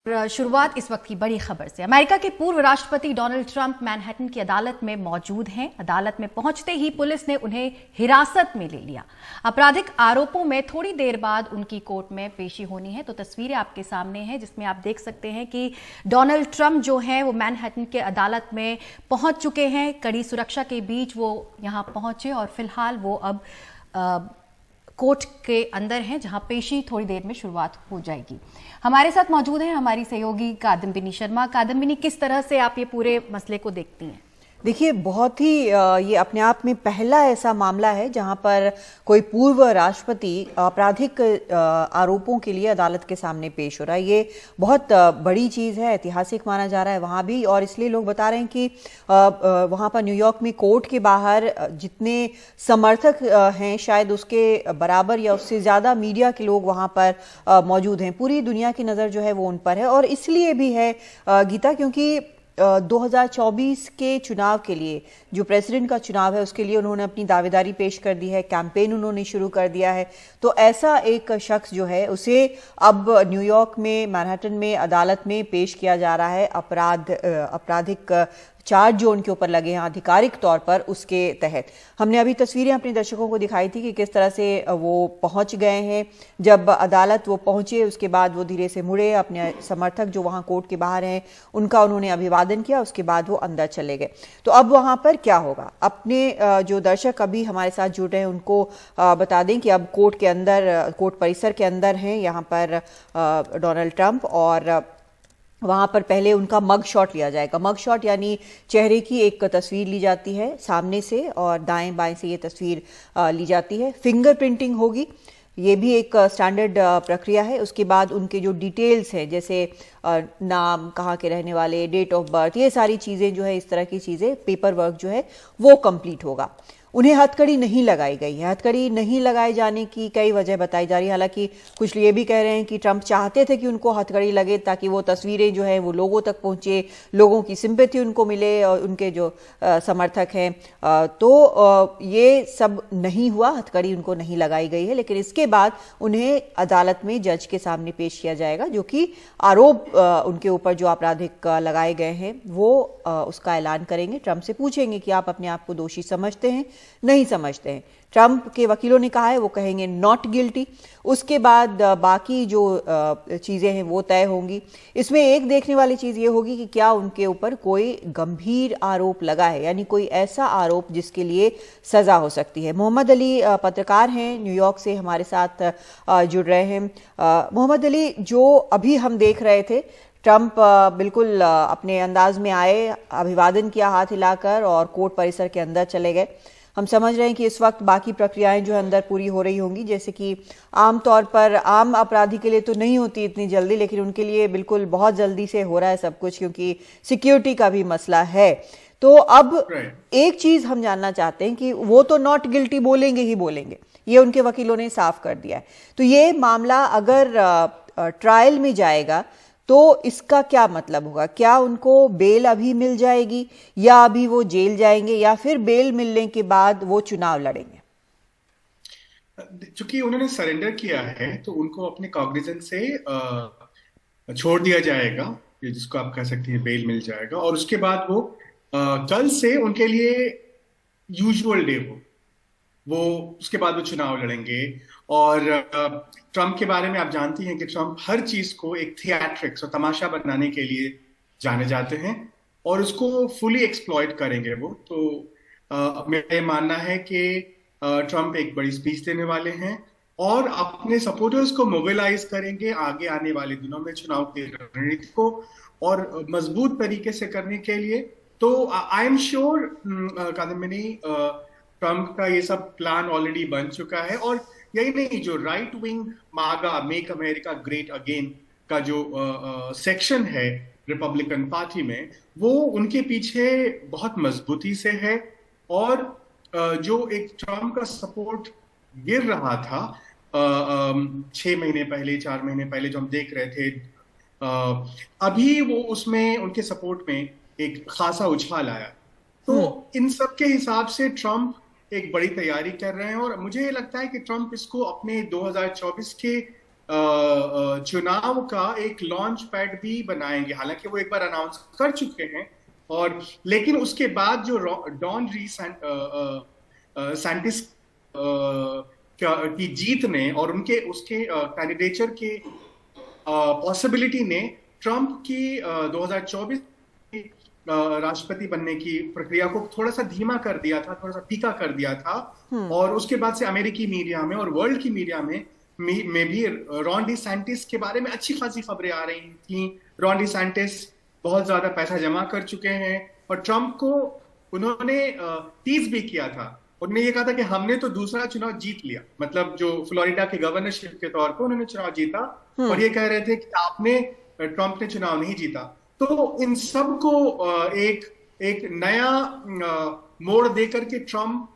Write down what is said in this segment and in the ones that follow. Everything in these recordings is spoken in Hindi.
शुरुआत इस वक्त की बड़ी खबर से। अमेरिका के पूर्व राष्ट्रपति डोनाल्ड ट्रंप मैनहट्टन की अदालत में मौजूद हैं। अदालत में पहुंचते ही पुलिस ने उन्हें हिरासत में ले लिया। आपराधिक आरोपों में थोड़ी देर बाद उनकी कोर्ट में पेशी होनी है। तो तस्वीरें आपके सामने हैं जिसमें आप देख सकते हैं कि डोनाल्ड ट्रंप जो हैं वो मैनहट्टन के अदालत में पहुंच चुके हैं। कड़ी सुरक्षा के बीच वो यहां पहुंचे और फिलहाल वो अब कोर्ट के अंदर हैं जहां पेशी थोड़ी देर में शुरुआत हो जाएगी। हमारे साथ मौजूद हैं हमारी सहयोगी कादम्बिनी शर्मा। कादम्बिनी, किस तरह से आप ये पूरे मसले को देखती हैं? देखिए, बहुत ही ये अपने आप में पहला ऐसा मामला है जहां पर कोई पूर्व राष्ट्रपति आपराधिक आरोपों के लिए अदालत के सामने पेश हो रहा है। ये बहुत बड़ी चीज़ है, ऐतिहासिक माना जा रहा है वहां भी। और इसलिए लोग बता रहे हैं कि वहां पर न्यूयॉर्क में कोर्ट के बाहर जितने समर्थक हैं शायद उसके बराबर या उससे ज़्यादा मीडिया के लोग वहां पर मौजूद हैं। पूरी दुनिया की नज़र जो है वो उन पर है। और इसलिए भी है गीता, क्योंकि 2024 के चुनाव के लिए, जो प्रेसिडेंट का चुनाव है उसके लिए उन्होंने अपनी दावेदारी पेश कर दी है, कैंपेन उन्होंने शुरू कर दिया है। तो ऐसा एक शख्स जो है उसे अब न्यूयॉर्क में मैनहट्टन में अदालत में पेश किया जा रहा है। आपराधिक चार्ज जो उनके ऊपर लगे हैं आधिकारिक तौर पर, उसके तहत हमने अभी तस्वीरें अपने दर्शकों को दिखाई थी कि किस तरह से वो पहुंच गए हैं। जब अदालत वो पहुंचे उसके बाद वो धीरे से मुड़े, अपने समर्थक जो वहां कोर्ट के बाहर हैं उनका उन्होंने अभिवादन किया, उसके बाद वो अंदर चले गए। तो अब वहां पर क्या होगा, अपने जो दर्शक अभी हमारे साथ जुड़ रहे हैं उनको बता दें कि अब कोर्ट के अंदर, कोर्ट परिसर के अंदर हैं यहाँ पर डोनाल्ड ट्रंप। और वहां पर पहले उनका मग शॉट लिया जाएगा। मग शॉट यानी चेहरे की एक तस्वीर ली जाती है सामने से और दाएं बाएं से ये तस्वीर ली जाती है। फिंगरप्रिंटिंग होगी, ये भी एक स्टैंडर्ड प्रक्रिया है। उसके बाद उनके जो डिटेल्स हैं, जैसे नाम, कहाँ के रहने वाले, डेट ऑफ बर्थ, ये सारी चीज़ें जो है, इस तरह की चीज़ें, पेपर वर्क जो है वो कंप्लीट होगा। उन्हें हथकड़ी नहीं लगाई गई है। हथकड़ी नहीं लगाए जाने की कई वजह बताई जा रही है। हालांकि कुछ ये भी कह रहे हैं कि ट्रंप चाहते थे कि उनको हथकड़ी लगे ताकि वो तस्वीरें जो है वो लोगों तक पहुंचे, लोगों की सिंपैथी उनको मिले और उनके जो समर्थक हैं। तो ये सब नहीं हुआ, हथकड़ी उनको नहीं लगाई गई है। लेकिन इसके बाद उन्हें अदालत में जज के सामने पेश किया जाएगा, जो कि आरोप उनके ऊपर जो आपराधिक लगाए गए हैं वो उसका ऐलान करेंगे। ट्रंप से पूछेंगे कि आप अपने आप को दोषी समझते हैं, नहीं समझते हैं। ट्रंप के वकीलों ने कहा है वो कहेंगे नॉट गिल्टी। उसके बाद बाकी जो चीज़ें हैं वो तय होंगी। इसमें एक देखने वाली चीज़ ये होगी कि क्या उनके ऊपर कोई गंभीर आरोप लगा है, यानी कोई ऐसा आरोप जिसके लिए सज़ा हो सकती है। मोहम्मद अली पत्रकार हैं, न्यूयॉर्क से हमारे साथ जुड़ रहे हैं। मोहम्मद अली, जो अभी हम देख रहे थे, ट्रंप बिल्कुल अपने अंदाज में आए, अभिवादन किया हाथ हिलाकर और कोर्ट परिसर के अंदर चले गए। हम समझ रहे हैं कि इस वक्त बाकी प्रक्रियाएं जो है अंदर पूरी हो रही होंगी, जैसे कि आमतौर पर आम अपराधी के लिए तो नहीं होती इतनी जल्दी, लेकिन उनके लिए बिल्कुल बहुत जल्दी से हो रहा है सब कुछ, क्योंकि सिक्योरिटी का भी मसला है। तो अब एक चीज हम जानना चाहते हैं कि वो तो नॉट गिल्टी बोलेंगे ही बोलेंगे, ये उनके वकीलों ने साफ कर दिया है। तो ये मामला अगर ट्रायल में जाएगा तो इसका क्या मतलब होगा? क्या उनको बेल अभी मिल जाएगी या अभी वो जेल जाएंगे, या फिर बेल मिलने के बाद वो चुनाव लड़ेंगे? चूंकि उन्होंने सरेंडर किया है तो उनको अपने कॉग्निजेंस से छोड़ दिया जाएगा, जिसको आप कह सकते हैं बेल मिल जाएगा। और उसके बाद वो कल से उनके लिए यूजुअल डे वो उसके बाद वो चुनाव लड़ेंगे। और ट्रंप के बारे में आप जानती हैं कि ट्रंप हर चीज को एक थिएट्रिक्स और तमाशा बनाने के लिए जाने जाते हैं और उसको फुली एक्सप्लॉइट करेंगे वो। तो मेरा मानना है कि ट्रंप एक बड़ी स्पीच देने वाले हैं और अपने सपोर्टर्स को मोबिलाइज करेंगे आगे आने वाले दिनों में चुनाव की रणनीति को और मजबूत तरीके से करने के लिए। तो I am sure Kadambini, Trump का ये सब प्लान ऑलरेडी बन चुका है। और यही नहीं, जो राइट विंग मागा, मेक अमेरिका ग्रेट अगेन का जो सेक्शन है रिपब्लिकन पार्टी में, वो उनके पीछे बहुत मजबूती से है। और जो एक ट्रंप का सपोर्ट गिर रहा था 6 महीने पहले, 4 महीने पहले जो हम देख रहे थे, अभी वो उसमें उनके सपोर्ट में एक खासा उछाल आया। तो इन सब के हिसाब से ट्रंप एक बड़ी तैयारी कर रहे हैं और मुझे लगता है कि ट्रंप इसको अपने 2024 के चुनाव का एक लॉन्च पैड भी बनाएंगे। हालांकि वो एक बार अनाउंस कर चुके हैं, और लेकिन उसके बाद जो डॉन सैंटिस की जीत ने और उसके कैंडिडेचर के पॉसिबिलिटी ने ट्रंप की 2024 राष्ट्रपति बनने की प्रक्रिया को थोड़ा सा धीमा कर दिया था, थोड़ा सा फीका कर दिया था। और उसके बाद से अमेरिकी मीडिया में और वर्ल्ड की मीडिया में भी रॉन डी सैंटिस के बारे में अच्छी खासी खबरें आ रही थी। रॉन डी सैंटिस बहुत ज्यादा पैसा जमा कर चुके हैं, और ट्रंप को उन्होंने टीज भी किया था। उन्होंने ये कहा था कि हमने तो दूसरा चुनाव जीत लिया, मतलब जो फ्लोरिडा के गवर्नरशिप के तौर पर उन्होंने चुनाव जीता, और ये कह रहे थे कि ट्रंप ने चुनाव नहीं जीता। तो इन सब को एक नया मोड़ देकर के ट्रंप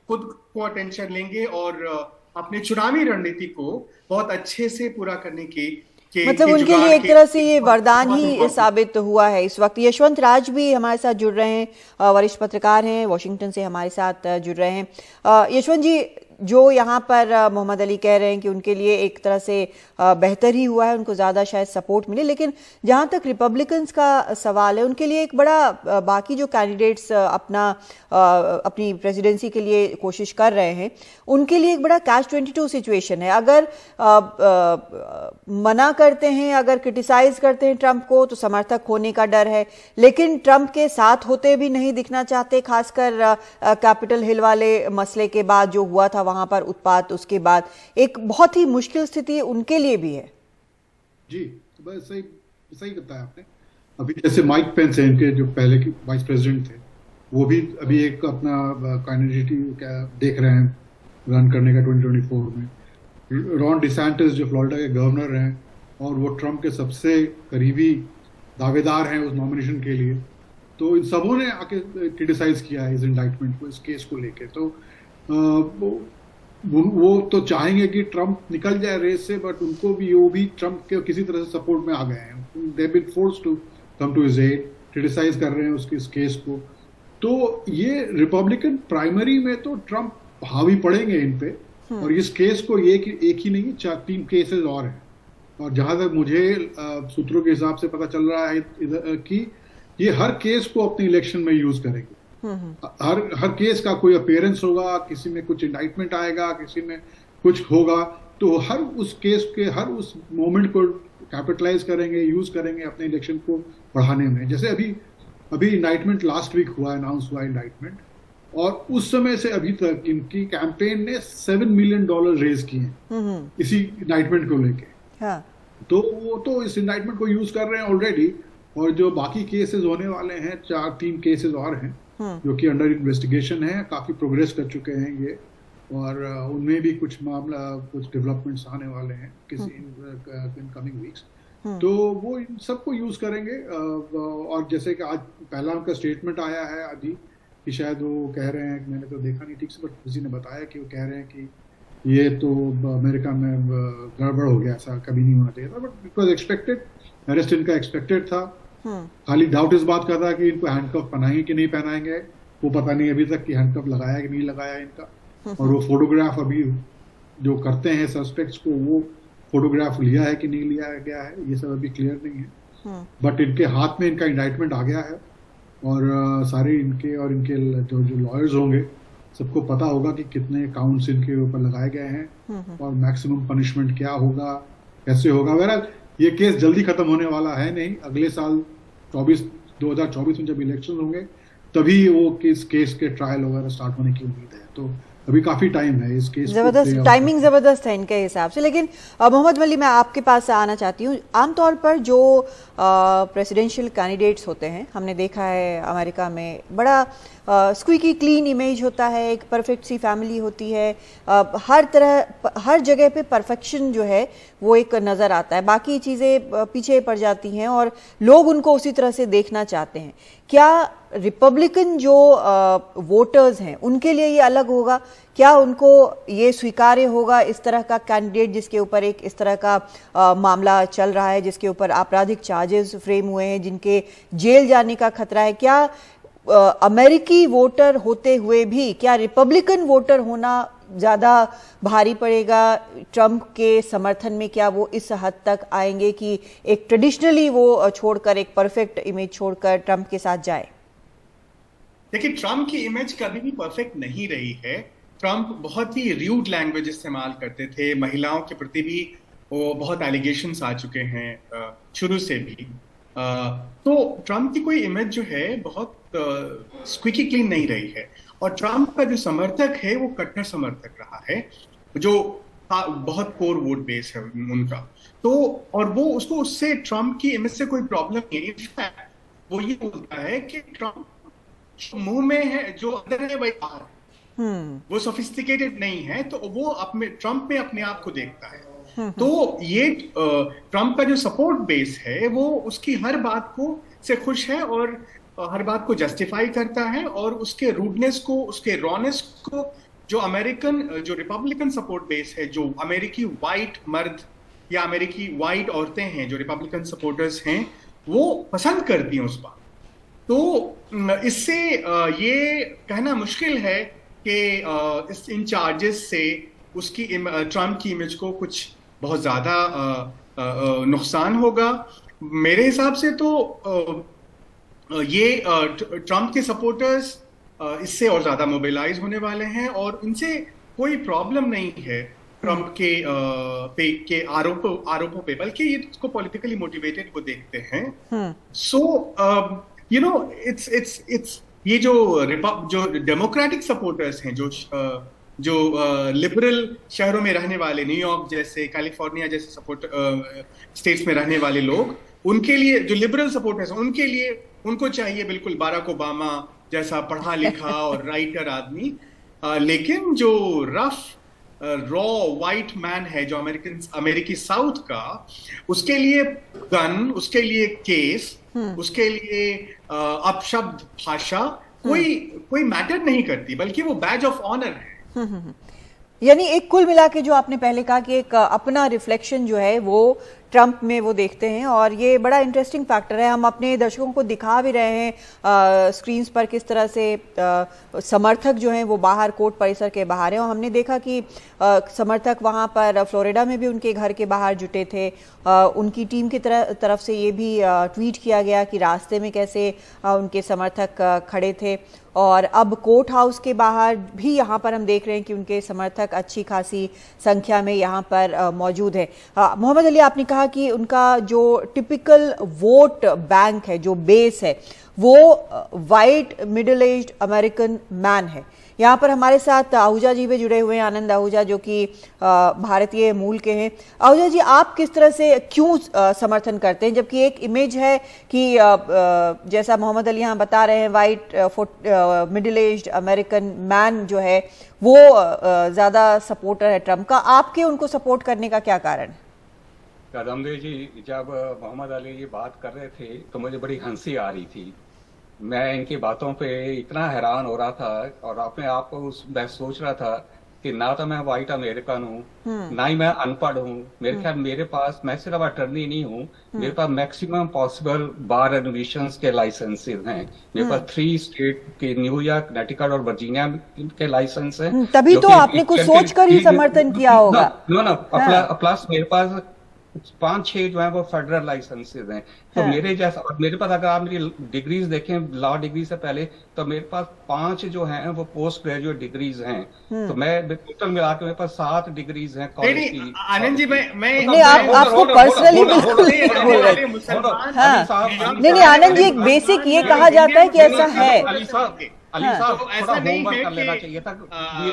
खुद को अटेंशन लेंगे और अपनी चुनावी रणनीति को बहुत अच्छे से पूरा करने की मतलब उनके लिए एक तरह से ये वरदान ही साबित हुआ है इस वक्त। यशवंत राज भी हमारे साथ जुड़ रहे हैं, वरिष्ठ पत्रकार हैं, वॉशिंगटन से हमारे साथ जुड़ रहे हैं। यशवंत जी, जो यहाँ पर मोहम्मद अली कह रहे हैं कि उनके लिए एक तरह से बेहतर ही हुआ है, उनको ज़्यादा शायद सपोर्ट मिले, लेकिन जहाँ तक रिपब्लिकन्स का सवाल है, उनके लिए एक बड़ा बाकी जो कैंडिडेट्स अपनी प्रेसिडेंसी के लिए कोशिश कर रहे हैं, उनके लिए एक बड़ा कैच-22 सिचुएशन है। अगर मना करते हैं, अगर क्रिटिसाइज करते हैं ट्रंप को, तो समर्थक होने का डर है, लेकिन ट्रंप के साथ होते भी नहीं दिखना चाहते, खासकर कैपिटल हिल वाले मसले के बाद जो हुआ था वहां पर उत्पात, उसके बाद एक बहुत ही मुश्किल स्थिति उनके लिए भी है। जी, बस सही बताया आपने। अभी जैसे माइक पेंस हैं, इनके जो पहले के वाइस प्रेसिडेंट थे, वो भी अभी एक अपना कैंडिडेट देख रहे हैं रन करने का 2024 में। रॉन डिसैंटिस जो फ्लोरिडा के गवर्नर हैं, और वो ट्रंप के सबसे करीबी दावेदार हैं उस नॉमिनेशन के लिए, तो इन सबों ने आके क्रिटिसाइज किया है इस इंडाइटमेंट को, इस केस को लेके। तो वो तो चाहेंगे कि ट्रंप निकल जाए रेस से, बट वो भी ट्रंप के किसी तरह से सपोर्ट में आ गए हैं। They have been forced to come to his aid, criticise कर रहे हैं उसके इस केस को। तो ये रिपब्लिकन प्राइमरी में तो ट्रंप हावी पड़ेंगे इन पे, और इस केस को एक ही नहीं, 3 केसेस और हैं। और जहां तक मुझे सूत्रों के हिसाब से पता चल रहा है कि ये हर केस को अपने इलेक्शन में यूज करेंगे। हर केस का कोई अपीयरेंस होगा, किसी में कुछ इंडाइटमेंट आएगा, किसी में कुछ होगा, तो हर उस केस के हर उस मोमेंट को कैपिटलाइज करेंगे, यूज करेंगे अपने इलेक्शन को बढ़ाने में। जैसे अभी इंडाइटमेंट लास्ट वीक हुआ, अनाउंस हुआ इंडाइटमेंट, और उस समय से अभी तक इनकी कैंपेन ने $7 मिलियन रेज किए हैं इसी इंडाइटमेंट को लेके। हाँ। तो वो तो इस इंडाइटमेंट को यूज कर रहे हैं ऑलरेडी, और जो बाकी केसेस होने वाले हैं, 3 केसेस और हैं जो कि अंडर इन्वेस्टिगेशन है, काफी प्रोग्रेस कर चुके हैं ये, और उनमें भी कुछ डेवलपमेंट्स आने वाले हैं इन कमिंग वीक्स। तो वो इन सबको यूज करेंगे। और जैसे कि आज पहला उनका स्टेटमेंट आया है अभी कि शायद वो कह रहे हैं, मैंने तो देखा नहीं ठीक से, बट किसी ने बताया कि वो कह रहे हैं कि ये तो अमेरिका में गड़बड़ हो गया, ऐसा कभी नहीं होना चाहिए था, but it was expected, arrest इनका एक्सपेक्टेड था। खाली डाउट इस बात का था कि इनको हैंडकफ पहनाएंगे कि नहीं पहनाएंगे, वो पता नहीं अभी तक कि हैंडकफ लगाया कि नहीं लगाया इनका। और वो फोटोग्राफ अभी जो करते हैं सस्पेक्ट्स को, वो फोटोग्राफ लिया है कि नहीं लिया गया है, ये सब अभी क्लियर नहीं है। बट इनके हाथ में इनका इंडाइटमेंट आ गया है, और सारे इनके और इनके जो लॉयर्स होंगे, सबको पता होगा कि कितने काउंट्स इनके ऊपर लगाए गए हैं और मैक्सिमम पनिशमेंट क्या होगा, कैसे होगा। वगैरह ये केस जल्दी खत्म होने वाला है नहीं, अगले साल 2024 में जब इलेक्शन होंगे तभी वो केस के ट्रायल वगैरह स्टार्ट होने की उम्मीद है। तो अभी काफी टाइम है इस केस, जबरदस्त टाइमिंग जबरदस्त है इनके हिसाब से। लेकिन मोहम्मद अली, मैं आपके पास आना चाहती हूँ। आमतौर पर जो प्रेसिडेंशियल कैंडिडेट्स होते हैं, हमने देखा है अमेरिका में बड़ा स्क्वीकी क्लीन इमेज होता है, एक परफेक्ट सी फैमिली होती है, हर जगह पे परफेक्शन जो है वो एक नज़र आता है, बाकी चीज़ें पीछे पड़ जाती हैं और लोग उनको उसी तरह से देखना चाहते हैं। क्या रिपब्लिकन जो वोटर्स हैं उनके लिए ये अलग होगा? क्या उनको ये स्वीकार्य होगा इस तरह का कैंडिडेट जिसके ऊपर एक इस तरह का मामला चल रहा है, जिसके ऊपर आपराधिक चार्जेस फ्रेम हुए हैं, जिनके जेल जाने का खतरा है? क्या अमेरिकी वोटर होते हुए भी क्या रिपब्लिकन वोटर होना ज्यादा भारी पड़ेगा ट्रंप के समर्थन में? क्या वो इस हद तक आएंगे कि एक ट्रेडिशनली वो छोड़कर, एक परफेक्ट इमेज छोड़कर ट्रंप के साथ जाए? देखिए, ट्रंप की इमेज कभी भी परफेक्ट नहीं रही है। ट्रंप बहुत ही र्यूड लैंग्वेज इस्तेमाल करते थे, महिलाओं के प्रति भी वो बहुत एलिगेशंस आ चुके हैं शुरू से भी। तो ट्रंप की कोई इमेज जो है बहुत स्क्विकी क्लीन नहीं रही है। और ट्रंप का जो समर्थक है वो कट्टर समर्थक रहा है, जो बहुत कोर वोट बेस है उनका। तो और वो उसको उससे ट्रंप की इमेज से कोई प्रॉब्लम नहीं है। इनफैक्ट वो ये बोलता है कि ट्रंप मुंह में है, जो अंदर है वही बाहर है। वो सोफिस्टिकेटेड नहीं है, तो वो अपने ट्रंप में अपने आप को देखता है। तो ये ट्रंप का जो सपोर्ट बेस है वो उसकी हर बात को से खुश है और हर बात को जस्टिफाई करता है, और उसके रूडनेस को, उसके रॉनेस को जो रिपब्लिकन सपोर्ट बेस है, जो अमेरिकी वाइट मर्द या अमेरिकी वाइट औरतें हैं जो रिपब्लिकन सपोर्टर्स हैं, वो पसंद करती हैं उस बात। तो इससे ये कहना मुश्किल है कि इन चार्जेस से उसकी ट्रंप की इमेज को कुछ बहुत ज्यादा नुकसान होगा। मेरे हिसाब से तो ये ट्रंप के सपोर्टर्स इससे और ज्यादा मोबिलाइज होने वाले हैं, और इनसे कोई प्रॉब्लम नहीं है ट्रंप के आरोपों पे, बल्कि ये इसको पॉलिटिकली मोटिवेटेड वो देखते हैं। सो यू नो इट्स ये जो डेमोक्रेटिक सपोर्टर्स हैं, जो लिबरल शहरों में रहने वाले, न्यूयॉर्क जैसे, कैलिफोर्निया जैसे स्टेट्स में रहने वाले लोग, उनके लिए जो लिबरल सपोर्टर्स हैं, उनके लिए उनको चाहिए बिल्कुल बाराक ओबामा जैसा पढ़ा लिखा और राइटर आदमी। लेकिन जो रफ रॉ वाइट मैन है, जो अमेरिकी साउथ का, उसके लिए गन, उसके लिए केस, उसके लिए अपशब्द भाषा कोई मैटर नहीं करती, बल्कि वो बैज ऑफ ऑनर है। यानी एक कुल मिला के जो आपने पहले कहा कि एक अपना रिफ्लेक्शन जो है वो ट्रंप में वो देखते हैं, और ये बड़ा इंटरेस्टिंग फैक्टर है। हम अपने दर्शकों को दिखा भी रहे हैं स्क्रीन्स पर किस तरह से समर्थक जो हैं वो बाहर कोर्ट परिसर के बाहर हैं, और हमने देखा कि समर्थक वहाँ पर फ्लोरिडा में भी उनके घर के बाहर जुटे थे। उनकी टीम की तरफ से ये भी ट्वीट किया गया कि रास्ते में कैसे उनके समर्थक खड़े थे, और अब कोर्ट हाउस के बाहर भी यहाँ पर हम देख रहे हैं कि उनके समर्थक अच्छी खासी संख्या में यहाँ पर मौजूद है। मोहम्मद अली, आपने कहा कि उनका जो टिपिकल वोट बैंक है, जो बेस है, वो white middle aged American man है। यहाँ पर हमारे साथ आहूजा जी भी जुड़े हुए हैं, आनंद आहूजा, जो कि भारतीय मूल के हैं। आहूजा जी, आप किस तरह से, क्यों समर्थन करते हैं, जबकि एक इमेज है कि जैसा मोहम्मद अली यहाँ बता रहे हैं, white middle aged American man जो है वो ज्यादा सपोर्टर है ट्रंप का। आपके उनको सपोर्ट करने का क्या कारण है? कदमदेव जी, जब मोहम्मद अली ये बात कर रहे थे तो मुझे बड़ी हंसी आ रही थी। मैं इनकी बातों पे इतना हैरान हो रहा था, और अपने आप को मैं सोच रहा था कि ना तो मैं वाइट अमेरिकन हूँ, ना ही मैं अनपढ़ हूँ। मेरे ख्याल मेरे पास, मैं सिर्फ अटर्नी नहीं हूँ, मेरे पास मैक्सिमम पॉसिबल बार एडमिशंस के लाइसेंसेस हैं। मेरे पास 3 स्टेट के, न्यूयॉर्क, कनेटिकट और वर्जीनिया के लाइसेंस हैं। तभी तो आपने कुछ सोच कर ही समर्थन किया होगा। प्लस मेरे पास 5-6 जो है वो फेडरल लाइसेंसेज हैं। तो मेरे जैसा, मेरे पास अगर आप मेरी डिग्रीज देखें लॉ डिग्री से पहले, तो मेरे पास 5 जो हैं वो पोस्ट ग्रेजुएट डिग्रीज हैं। तो मैं टोटल मिला के मेरे पास 7 डिग्रीज हैं कॉलेज की। आनंद जी, आपको पर्सनली बिल्कुल बोल रहे हैं। नहीं, आनंद जी, एक बेसिक ये कहा जाता है कि ऐसा है। अली साहब थोड़ा होमवर्क कर लेना चाहिए था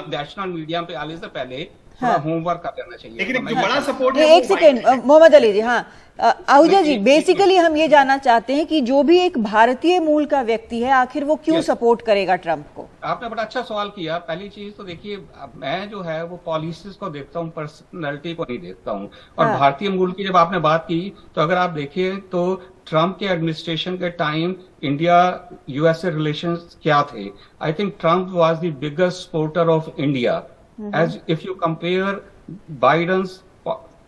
नेशनल मीडिया पे आने से पहले, थोड़ा होमवर्क कर लेना चाहिए। लेकिन बड़ा सपोर्ट है। एक सेकेंड मोहम्मद अली जी, हाँ आहूजा जी, बेसिकली हम ये जानना चाहते हैं कि जो भी एक भारतीय मूल का व्यक्ति है, आखिर वो क्यों सपोर्ट करेगा ट्रंप को? आपने बड़ा अच्छा सवाल किया। पहली चीज तो देखिए, मैं जो है वो पॉलिसीज को देखता हूँ, पर्सनैलिटी को नहीं देखता हूँ। और भारतीय मूल की जब आपने बात की, तो अगर आप देखिए तो ट्रंप के एडमिनिस्ट्रेशन के टाइम इंडिया यूएसए रिलेशंस क्या थे? I think Trump was the biggest supporter of India. As if you compare Biden's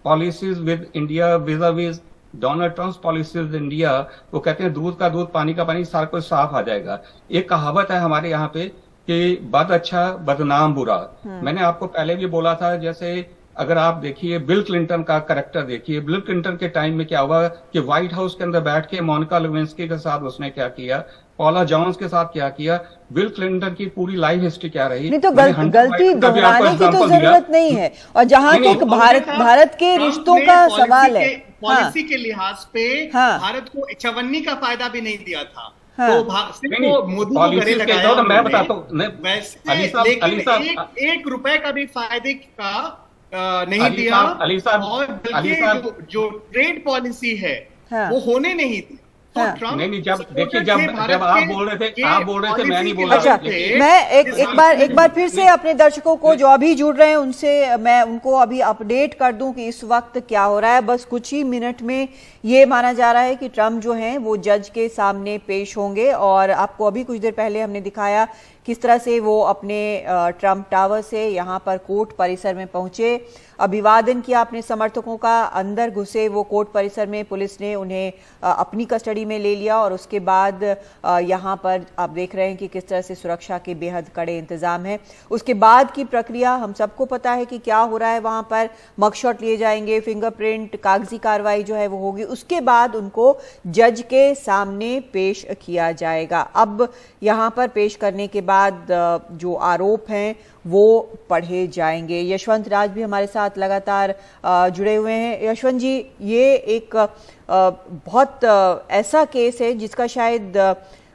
policies with India vis-a-vis Donald Trump's policies with India, वो कहते हैं दूध का दूध, पानी का पानी, सारा कुछ साफ आ जाएगा। एक कहावत है हमारे यहाँ पे कि बद अच्छा बदनाम बुरा। मैंने आपको पहले भी बोला था, जैसे अगर आप देखिए बिल क्लिंटन का करैक्टर देखिए, बिल क्लिंटन के टाइम में क्या हुआ कि व्हाइट हाउस के अंदर बैठ के मोनिका लेविंस्की के साथ उसने क्या किया, पॉला जॉन्स के साथ क्या किया, बिल क्लिंटन की पूरी लाइफ हिस्ट्री क्या रही। नहीं तो गलती दोहराने की तो जरूरत नहीं है। और जहां तक भारत के रिश्तों का सवाल है, पॉलिसी के लिहाज पे भारत को चवन्नी का फायदा भी नहीं दिया था। तो मोदी को गले लगाया, तो मैं बताता हूँ, लेकिन एक रुपए का भी फायदे का नहीं दिया। और बल्कि जो ट्रेड पॉलिसी है वो होने नहीं दी। नहीं, जब देखिए जब आप बोल रहे थे मैं नहीं बोल रहा। अच्छा, मैं एक बार फिर से अपने दर्शकों को जो अभी जुड़ रहे हैं उनसे मैं उनको अभी अपडेट कर दूं कि इस वक्त क्या हो रहा है। बस कुछ ही मिनट में ये माना जा रहा है कि ट्रम्प जो हैं वो जज के सामने पेश होंगे। और आपको अभी कुछ देर पहले हमने दिखाया किस तरह से वो अपने ट्रम्प टावर से यहाँ पर कोर्ट परिसर में पहुंचे, अभिवादन किया अपने समर्थकों का, अंदर घुसे वो कोर्ट परिसर में, पुलिस ने उन्हें अपनी कस्टडी में ले लिया। और उसके बाद यहाँ पर आप देख रहे हैं कि किस तरह से सुरक्षा के बेहद कड़े इंतजाम है। उसके बाद की प्रक्रिया हम सबको पता है कि क्या हो रहा है। वहां पर मगशॉट लिए जाएंगे, फिंगरप्रिंट, कागजी कार्रवाई जो है वो होगी। उसके बाद उनको जज के सामने पेश किया जाएगा। अब यहाँ पर पेश करने के बाद जो आरोप हैं वो पढ़े जाएंगे। यशवंत राज भी हमारे साथ लगातार जुड़े हुए हैं। यशवंत जी, ये एक बहुत ऐसा केस है जिसका शायद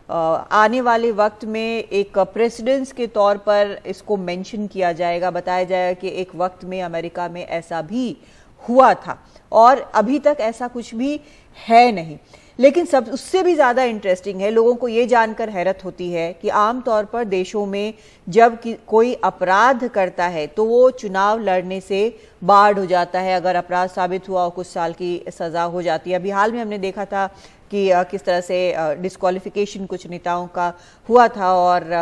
आने वाले वक्त में एक प्रेसिडेंस के तौर पर इसको मेंशन किया जाएगा, बताया जाएगा कि एक वक्त में अमेरिका में ऐसा भी हुआ था और अभी तक ऐसा कुछ भी है नहीं। लेकिन सब उससे भी ज़्यादा इंटरेस्टिंग है, लोगों को ये जानकर हैरत होती है कि आमतौर पर देशों में जब कोई अपराध करता है तो वो चुनाव लड़ने से बाढ़ हो जाता है। अगर अपराध साबित हुआ और कुछ साल की सज़ा हो जाती है। अभी हाल में हमने देखा था कि किस तरह से डिस्क्वालिफिकेशन कुछ नेताओं का हुआ था। और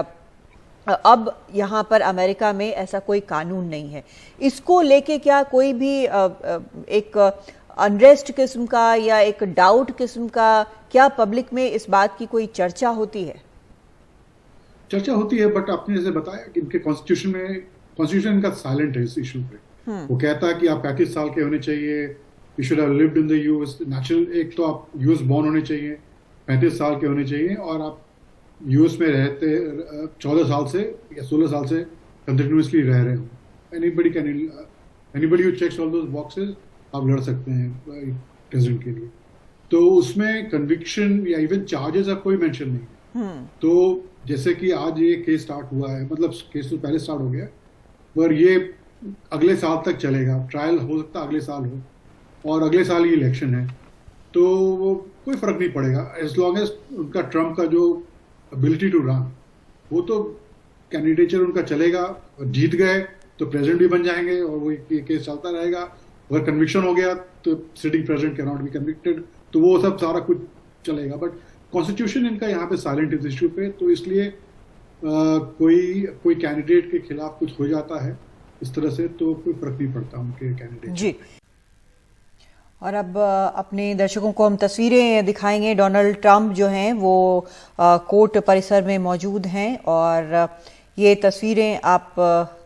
अब यहाँ पर अमेरिका में ऐसा कोई कानून नहीं है। इसको लेके क्या कोई भी एक अनरेस्ट किस्म का या एक डाउट किस्म का क्या पब्लिक में इस बात की कोई चर्चा होती है? चर्चा होती है, बट आपने जैसे बताया कि इनके कॉन्स्टिट्यूशन इनका साइलेंट है इस इशू पे। वो कहता है कि आप 35 साल के होने चाहिए, you should have lived in the US natural, एक तो आप यूएस बॉर्न होने चाहिए, 35 साल के होने चाहिए और आप यूएस में रहते 14 साल से या 16 साल से कंटिन्यूसली रह रहे हो। Anybody who checks all those boxes आप लड़ सकते हैं प्रेसिडेंट के लिए। तो उसमें कन्विक्शन या इवन चार्जेस का कोई मेंशन नहीं है। तो जैसे कि आज ये केस स्टार्ट हुआ है, मतलब केस तो पहले स्टार्ट हो गया, पर ये अगले साल तक चलेगा। ट्रायल हो सकता है अगले साल हो और अगले साल ही इलेक्शन है, तो वो कोई फर्क नहीं पड़ेगा एज लॉन्ग एज उनका ट्रम्प का जो एबिलिटी टू रन, वो तो कैंडिडेचर उनका चलेगा। जीत गए तो प्रेसिडेंट भी बन जाएंगे और वो ये केस चलता रहेगा। अगर कन्विक्शन हो गया तो sitting president can not be convicted, तो वो सब सारा कुछ चलेगा। बट कॉन्स्टिट्यूशन इनका यहाँ पे साइलेंट इस इश्यू पे, तो इसलिए कोई कैंडिडेट के खिलाफ कुछ हो जाता है इस तरह से तो कोई फर्क नहीं पड़ता उनके कैंडिडेट जी। और अब अपने दर्शकों को हम तस्वीरें दिखाएंगे। डोनाल्ड ट्रंप जो हैं वो कोर्ट परिसर में मौजूद हैं और ये तस्वीरें आप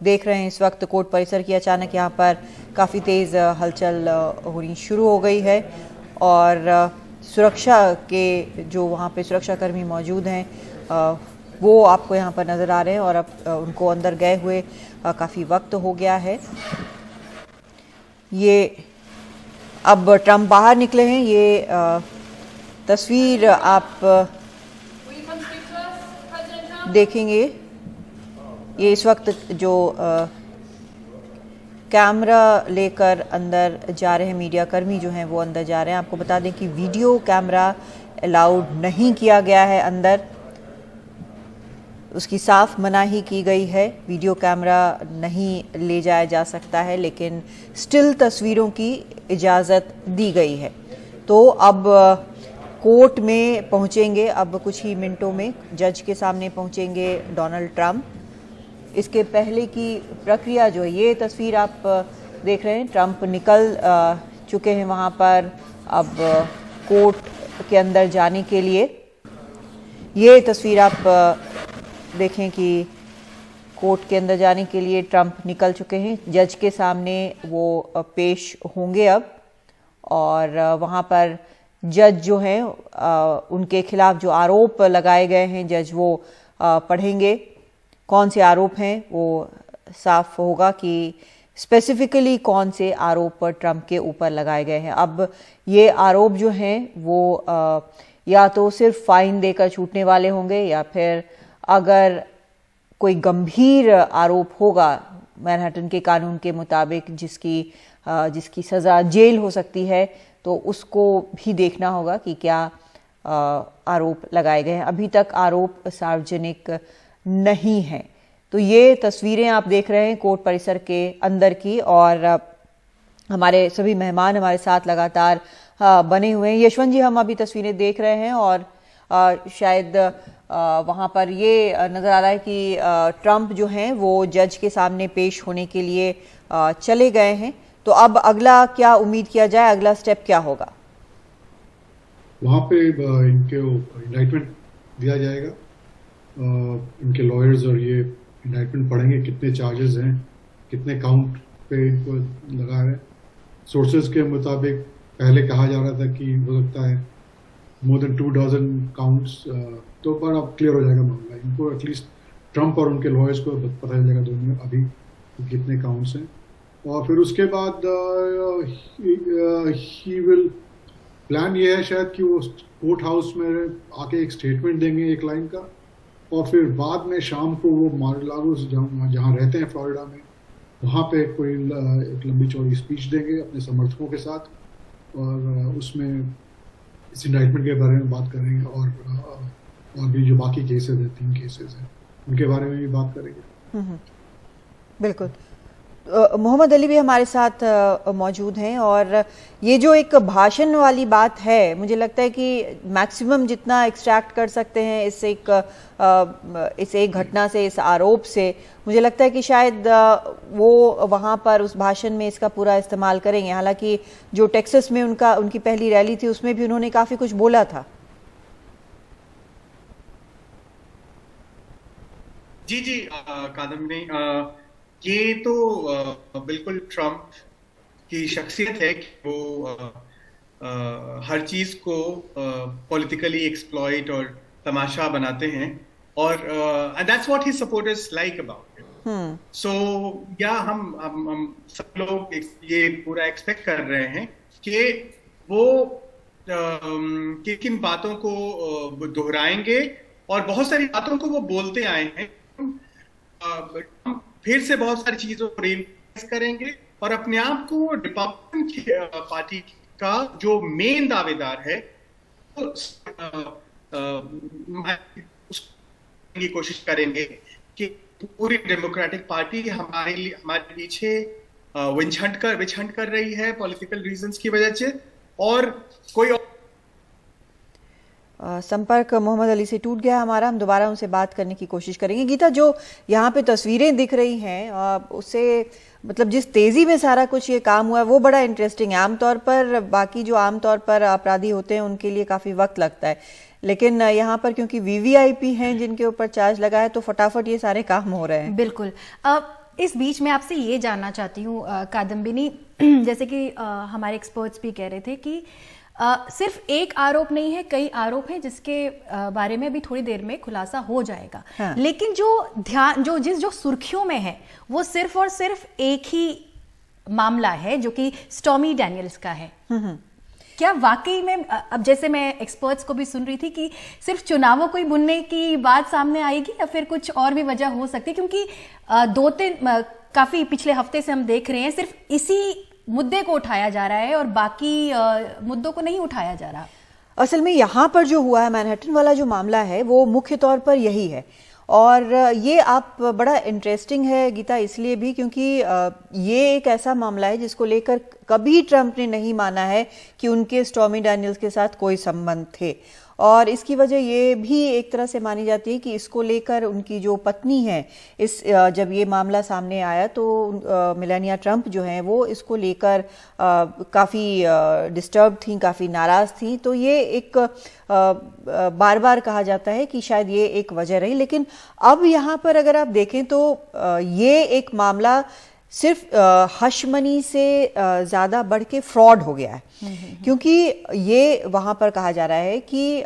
देख रहे हैं इस वक्त कोर्ट परिसर की। अचानक यहाँ पर काफ़ी तेज़ हलचल होनी शुरू हो गई है और सुरक्षा के जो वहाँ पे सुरक्षाकर्मी मौजूद हैं वो आपको यहाँ पर नज़र आ रहे हैं और अब उनको अंदर गए हुए काफ़ी वक्त हो गया है। ये अब ट्रंप बाहर निकले हैं। ये तस्वीर आप देखेंगे। ये इस वक्त जो कैमरा लेकर अंदर जा रहे हैं मीडिया कर्मी जो हैं वो अंदर जा रहे हैं। आपको बता दें कि वीडियो कैमरा अलाउड नहीं किया गया है अंदर, उसकी साफ मनाही की गई है। वीडियो कैमरा नहीं ले जाया जा सकता है लेकिन स्टिल तस्वीरों की इजाज़त दी गई है। तो अब कोर्ट में पहुंचेंगे, अब कुछ ही मिनटों में जज के सामने पहुंचेंगे डोनाल्ड ट्रंप। इसके पहले की प्रक्रिया जो है, ये तस्वीर आप देख रहे हैं, ट्रंप निकल चुके हैं वहाँ पर अब कोर्ट के अंदर जाने के लिए। ये तस्वीर आप देखें कि कोर्ट के अंदर जाने के लिए ट्रंप निकल चुके हैं। जज के सामने वो पेश होंगे अब, और वहाँ पर जज जो हैं उनके खिलाफ जो आरोप लगाए गए हैं जज वो पढ़ेंगे। कौन से आरोप हैं वो साफ होगा कि स्पेसिफिकली कौन से आरोप ट्रंप के ऊपर लगाए गए हैं। अब ये आरोप जो हैं वो या तो सिर्फ फाइन देकर छूटने वाले होंगे, या फिर अगर कोई गंभीर आरोप होगा मैनहट्टन के कानून के मुताबिक जिसकी सज़ा जेल हो सकती है, तो उसको भी देखना होगा कि क्या आरोप लगाए गए हैं। अभी तक आरोप सार्वजनिक नहीं है। तो ये तस्वीरें आप देख रहे हैं कोर्ट परिसर के अंदर की, और हमारे सभी मेहमान हमारे साथ लगातार बने हुए हैं। यशवंत जी, हम अभी तस्वीरें देख रहे हैं और शायद वहाँ पर ये नज़र आ रहा है कि ट्रंप जो हैं वो जज के सामने पेश होने के लिए चले गए हैं। तो अब अगला क्या उम्मीद किया जाए, अगला स्टेप क्या होगा? वहाँ पे इनके इंडाइटमेंट दिया जाएगा, इनके लॉयर्स और ये इंडाइटमेंट पढ़ेंगे, कितने चार्जेस हैं, कितने काउंट पे इनको लगा है। सोर्सेज के मुताबिक पहले कहा जा रहा था कि हो सकता है मोर देन 24 काउंट्स, तो पर अब क्लियर हो जाएगा मामला। इनको एटलीस्ट ट्रंप और उनके लॉयर्स को पता चलेगा दोनों में अभी कितने काउंट्स हैं, और फिर उसके बाद ही विल प्लान ये है शायद कि वो कोर्ट हाउस में आके एक स्टेटमेंट देंगे एक लाइन का, और फिर बाद में शाम को वो मार-ए-लागो जहाँ रहते हैं फ्लोरिडा में, वहाँ पे कोई एक लंबी चौड़ी स्पीच देंगे अपने समर्थकों के साथ, और उसमें इस इंडाइटमेंट के बारे में बात करेंगे, और भी जो बाकी केसेस हैं, 3 केसेस हैं, उनके बारे में भी बात करेंगे। बिल्कुल। मोहम्मद अली भी हमारे साथ मौजूद हैं, और ये जो एक भाषण वाली बात है, मुझे लगता है कि मैक्सिमम जितना एक्सट्रैक्ट कर सकते हैं इस एक घटना से, इस आरोप से, मुझे लगता है कि शायद वो वहाँ पर उस भाषण में इसका पूरा इस्तेमाल करेंगे। हालांकि जो टेक्सास में उनकी पहली रैली थी उसमें भी उन्होंने काफ़ी कुछ बोला था। जी जी कादम्बिनी, ये तो बिल्कुल ट्रंप की शख्सियत है कि वो हर चीज को पॉलिटिकली एक्सप्लॉइट और तमाशा बनाते हैं, और that's what his supporters like about it. So yeah हम सब लोग ये पूरा एक्सपेक्ट कर रहे हैं कि वो किन बातों को दोहराएंगे, और बहुत सारी बातों को वो बोलते आए हैं। फिर से बहुत सारी चीजों को रिइंफोर्स करेंगे, और अपने आप को रिपब्लिकन पार्टी का जो मेन दावेदार है उसकी कोशिश करेंगे कि पूरी डेमोक्रेटिक पार्टी हमारे पीछे विछंट कर रही है पॉलिटिकल रीजंस की वजह से, और कोई संपर्क मोहम्मद अली से टूट गया हमारा। हम दोबारा उनसे बात करने की कोशिश करेंगे। गीता, जो यहाँ पे तस्वीरें दिख रही हैं उससे मतलब जिस तेजी में सारा कुछ ये काम हुआ है वो बड़ा इंटरेस्टिंग है। आमतौर पर बाकी जो आमतौर पर अपराधी होते हैं उनके लिए काफ़ी वक्त लगता है, लेकिन यहाँ पर क्योंकि वीवीआईपी हैं जिनके ऊपर चार्ज लगा है, तो फटाफट ये सारे काम हो रहे हैं। बिल्कुल। इस बीच में आपसे ये जानना चाहती हूँ कादम्बिनी, जैसे कि हमारे एक्सपर्ट्स भी कह रहे थे कि सिर्फ एक आरोप नहीं है, कई आरोप हैं जिसके बारे में भी थोड़ी देर में खुलासा हो जाएगा। हाँ। लेकिन जो सुर्खियों में है वो सिर्फ और सिर्फ एक ही मामला है जो कि स्टॉर्मी डैनियल्स का है। क्या वाकई में, अब जैसे मैं एक्सपर्ट्स को भी सुन रही थी कि सिर्फ चुनावों को ही बुनने की बात सामने आएगी या फिर कुछ और भी वजह हो सकती है, क्योंकि 2-3 काफी पिछले हफ्ते से हम देख रहे हैं सिर्फ इसी मुद्दे को उठाया जा रहा है और बाकी मुद्दों को नहीं उठाया जा रहा। असल में यहाँ पर जो हुआ है, मैनहट्टन वाला जो मामला है वो मुख्य तौर पर यही है, और ये आप बड़ा इंटरेस्टिंग है गीता इसलिए भी क्योंकि ये एक ऐसा मामला है जिसको लेकर कभी ट्रंप ने नहीं माना है कि उनके स्टॉर्मी डैनियल्स के साथ कोई संबंध थे। और इसकी वजह ये भी एक तरह से मानी जाती है कि इसको लेकर उनकी जो पत्नी है, जब ये मामला सामने आया तो मेलानिया ट्रंप जो हैं वो इसको लेकर काफ़ी डिस्टर्ब थी, काफ़ी नाराज़ थी। तो ये एक बार बार कहा जाता है कि शायद ये एक वजह रही। लेकिन अब यहाँ पर अगर आप देखें तो ये एक मामला सिर्फ हश मनी से ज़्यादा बढ़ के फ्रॉड हो गया है, क्योंकि ये वहाँ पर कहा जा रहा है कि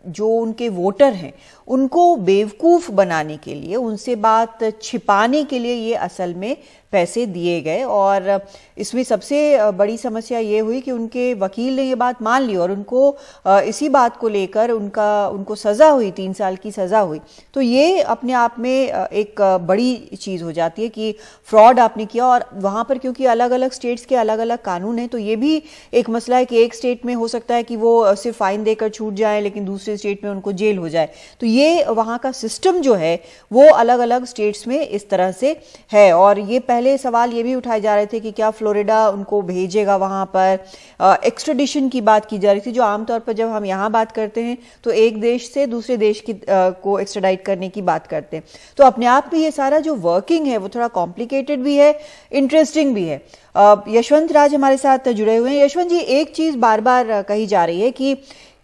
जो उनके वोटर हैं उनको बेवकूफ़ बनाने के लिए, उनसे बात छिपाने के लिए ये असल में पैसे दिए गए। और इसमें सबसे बड़ी समस्या ये हुई कि उनके वकील ने ये बात मान ली और उनको इसी बात को लेकर उनको सज़ा हुई, 3 साल की सज़ा हुई। तो ये अपने आप में एक बड़ी चीज़ हो जाती है कि फ्रॉड आपने किया। और वहाँ पर क्योंकि अलग अलग स्टेट्स के अलग अलग कानून हैं, तो ये भी एक मसला है कि एक स्टेट में हो सकता है कि वो सिर्फ फाइन देकर छूट जाए, लेकिन दूसरे स्टेट में उनको जेल हो जाए। तो ये वहाँ का सिस्टम जो है वो अलग अलग स्टेट्स में इस तरह से है। और ये पहले सवाल ये भी उठाए जा रहे थे कि क्या फ्लोरिडा उनको भेजेगा वहाँ पर। एक्स्ट्रेडिशन की बात की जा रही थी, जो आमतौर पर जब हम यहाँ बात करते हैं तो एक देश से दूसरे देश की को एक्स्ट्राडाइट करने की बात करते हैं। तो अपने आप में ये सारा जो वर्किंग है वो थोड़ा कॉम्प्लिकेटेड भी है, इंटरेस्टिंग भी है। यशवंत राज हमारे साथ जुड़े हुए हैं। यशवंत जी, एक चीज़ बार बार कही जा रही है कि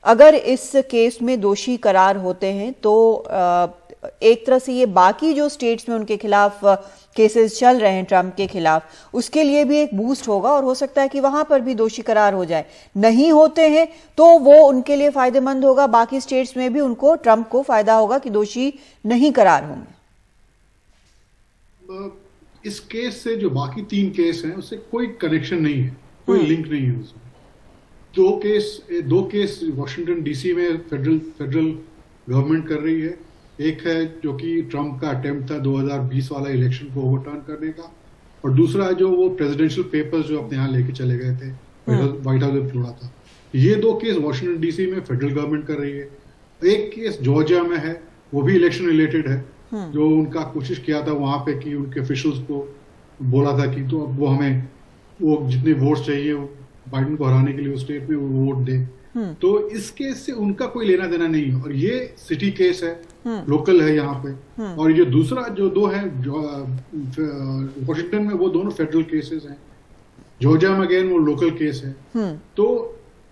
अगर इस केस में दोषी करार होते हैं तो एक तरह से ये बाकी जो स्टेट्स में उनके खिलाफ केसेस चल रहे हैं ट्रंप के खिलाफ, उसके लिए भी एक बूस्ट होगा और हो सकता है कि वहां पर भी दोषी करार हो जाए। नहीं होते हैं तो वो उनके लिए फायदेमंद होगा, बाकी स्टेट्स में भी उनको, ट्रंप को फायदा होगा कि दोषी नहीं करार होंगे। इस केस से जो बाकी 3 केस हैं उससे कोई कनेक्शन नहीं है, कोई लिंक नहीं है उसमें। दो केस वॉशिंगटन डीसी में फेडरल गवर्नमेंट कर रही है। एक है जो कि ट्रंप का अटेम्प्ट था 2020 वाला इलेक्शन को ओवरटर्न करने का, और दूसरा है जो वो प्रेसिडेंशियल पेपर्स जो अपने यहाँ लेके चले गए थे, व्हाइट हाउस में छोड़ा था। ये 2 केस वॉशिंगटन डीसी में फेडरल गवर्नमेंट कर रही है। एक केस जॉर्जिया में है, वो भी इलेक्शन रिलेटेड है, जो उनका कोशिश किया था वहां पे कि उनके ऑफिशियल्स को बोला था कि तो अब वो हमें वो जितने वोट चाहिए बाइडेन को हराने के लिए उस स्टेट में वो वोट दे। तो इस केस से उनका कोई लेना देना नहीं है, और ये सिटी केस है, लोकल है यहाँ पे। और ये दूसरा जो 2 है वॉशिंगटन में, वो दोनों फेडरल केसेस हैं। जॉर्जिया में अगेन वो लोकल केस है। तो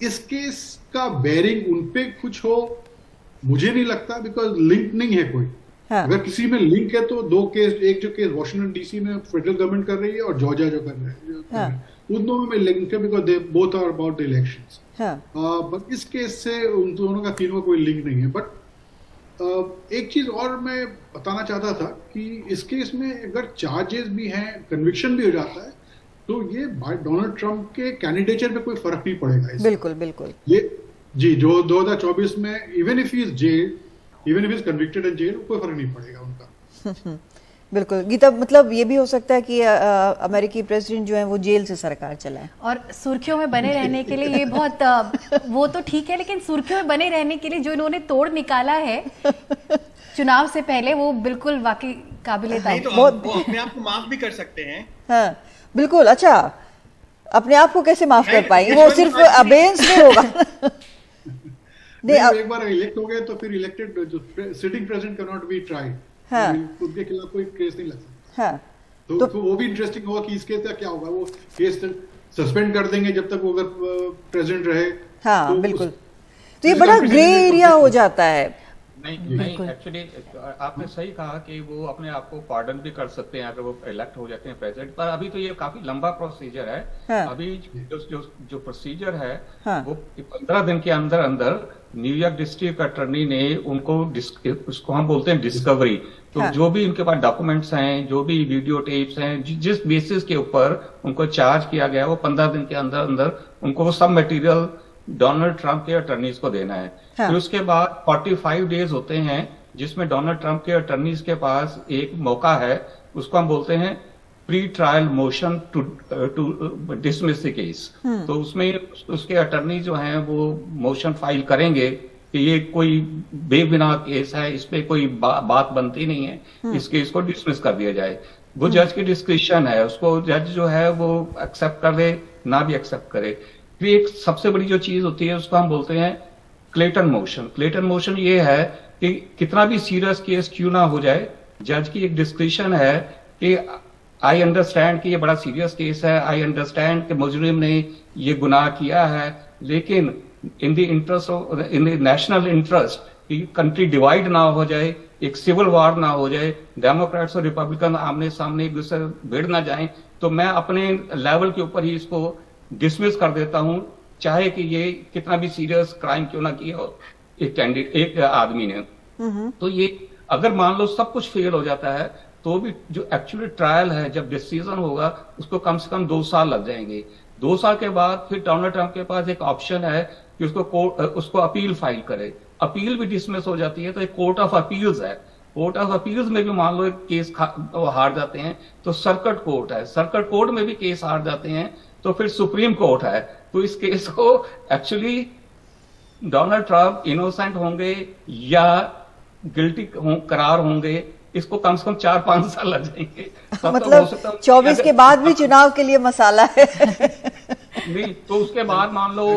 इस केस का बेयरिंग उनपे कुछ हो मुझे नहीं लगता, बिकॉज लिंक नहीं है कोई। अगर किसी में लिंक है तो 2 केस, एक जो केस वॉशिंगटन डीसी में फेडरल गवर्नमेंट कर रही है और जॉर्जिया जो कर रहे हैं, उन दोनों में लिंक है, because they both are about the elections. But इस केस से उन दोनों का तीनों का कोई लिंक नहीं है। बट एक चीज और मैं बताना चाहता था कि इस केस में अगर चार्जेस भी हैं, कन्विक्शन भी हो जाता है, तो ये डोनाल्ड ट्रंप के कैंडिडेचर पे कोई फर्क नहीं पड़ेगा। बिल्कुल बिल्कुल। ये जी जो 2024 में even if he is convicted and jail, कोई फर्क नहीं पड़ेगा उनका। बिल्कुल गीता, मतलब ये भी हो सकता है कि अमेरिकी प्रेसिडेंट जो है वो जेल से सरकार चलाए। और सुर्खियों में बने रहने के लिए ये बहुत वो तो ठीक है, लेकिन सुर्खियों में बने रहने के लिए जो इन्होंने तोड़ निकाला है चुनाव से पहले, वो बिल्कुल वाकई काबिल-ए-तारीफ। तो वो अपने आप को माफ भी कर सकते हैं। हाँ बिल्कुल। अच्छा, अपने आप को कैसे माफ कर पाएंगे? वो सिर्फ अबेंस में होगा। एक बार इलेक्ट हो गए तो फिर इलेक्टेड जो sitting president can not be tried. उनके खिलाफ कोई केस नहीं लग सकता। तो वो भी इंटरेस्टिंग होगा कि इस केस का क्या होगा। वो केस सस्पेंड कर देंगे जब तक वो अगर प्रेसिडेंट रहे। हाँ तो बिल्कुल। तो ये बड़ा ग्रे एरिया हो जाता है। नहीं एक्चुअली आपने सही कहा कि वो अपने आप को पार्डन भी कर सकते हैं अगर वो इलेक्ट हो जाते हैं प्रेसिडेंट, पर अभी तो ये काफी लंबा प्रोसीजर है। हाँ। अभी जो प्रोसीजर है, हाँ। वो 15 दिन के अंदर अंदर न्यूयॉर्क डिस्ट्रिक्ट अटॉर्नी ने उनको उसको हम बोलते हैं डिस्कवरी, तो हाँ। जो भी उनके पास डॉक्यूमेंट्स हैं, जो भी वीडियो टेप्स हैं, जिस बेसिस के ऊपर उनको चार्ज किया गया, वो 15 दिन के अंदर अंदर उनको वो सब मटेरियल डोनाल्ड ट्रंप के अटॉर्नीज को देना है। हाँ। फिर उसके बाद 45 डेज होते हैं जिसमें डोनाल्ड ट्रंप के अटॉर्नीज के पास एक मौका है, उसको हम बोलते हैं pre trial motion to dismiss the case. तो उसमें उसके अटॉर्नी जो हैं वो मोशन फाइल करेंगे कि ये कोई बेबिना केस है, इस पे कोई बात बनती नहीं है, इस केस को डिसमिस कर दिया जाए। वो जज की डिस्क्रिप्शन है, उसको जज जो है वो एक्सेप्ट कर दे ना भी एक्सेप्ट करे। फिर एक सबसे बड़ी जो चीज होती है उसको हम बोलते हैं क्लेटन मोशन। क्लेटन मोशन ये है कि कितना भी सीरियस केस क्यों ना हो जाए, जज की एक डिस्क्रिशन है कि आई अंडरस्टैंड कि ये बड़ा सीरियस केस है, आई अंडरस्टैंड कि मुजरिम ने ये गुनाह किया है, लेकिन in the interest of in the national interest कि कंट्री डिवाइड ना हो जाए, एक सिविल वॉर ना हो जाए, डेमोक्रेट्स और रिपब्लिकन आमने सामने एक दूसरे भिड़ ना जाए, तो मैं अपने लेवल के ऊपर ही इसको डिसमिस कर देता हूं, चाहे कि ये कितना भी सीरियस क्राइम क्यों ना किया हो एक आदमी ने। तो ये अगर मान लो सब कुछ फेल हो जाता है तो भी जो एक्चुअली ट्रायल है, जब डिसीजन होगा उसको कम से कम 2 साल लग जाएंगे। 2 साल के बाद फिर डोनाल्ड ट्रंप के पास एक ऑप्शन है कि उसको अपील फाइल करे। अपील भी डिसमिस हो जाती है तो एक कोर्ट ऑफ अपील्स है। कोर्ट ऑफ अपील्स में भी मान लो एक केस हार जाते हैं तो सर्किट कोर्ट है, सर्किट कोर्ट में भी केस हार जाते हैं तो फिर सुप्रीम कोर्ट है। तो इस केस को एक्चुअली डोनाल्ड ट्रंप इनोसेंट होंगे या गिल्टी करार होंगे, इसको कम से कम 4-5 साल लग जाएंगे। मतलब 24 के बाद भी चुनाव के लिए मसाला है। नहीं तो उसके बाद मान लो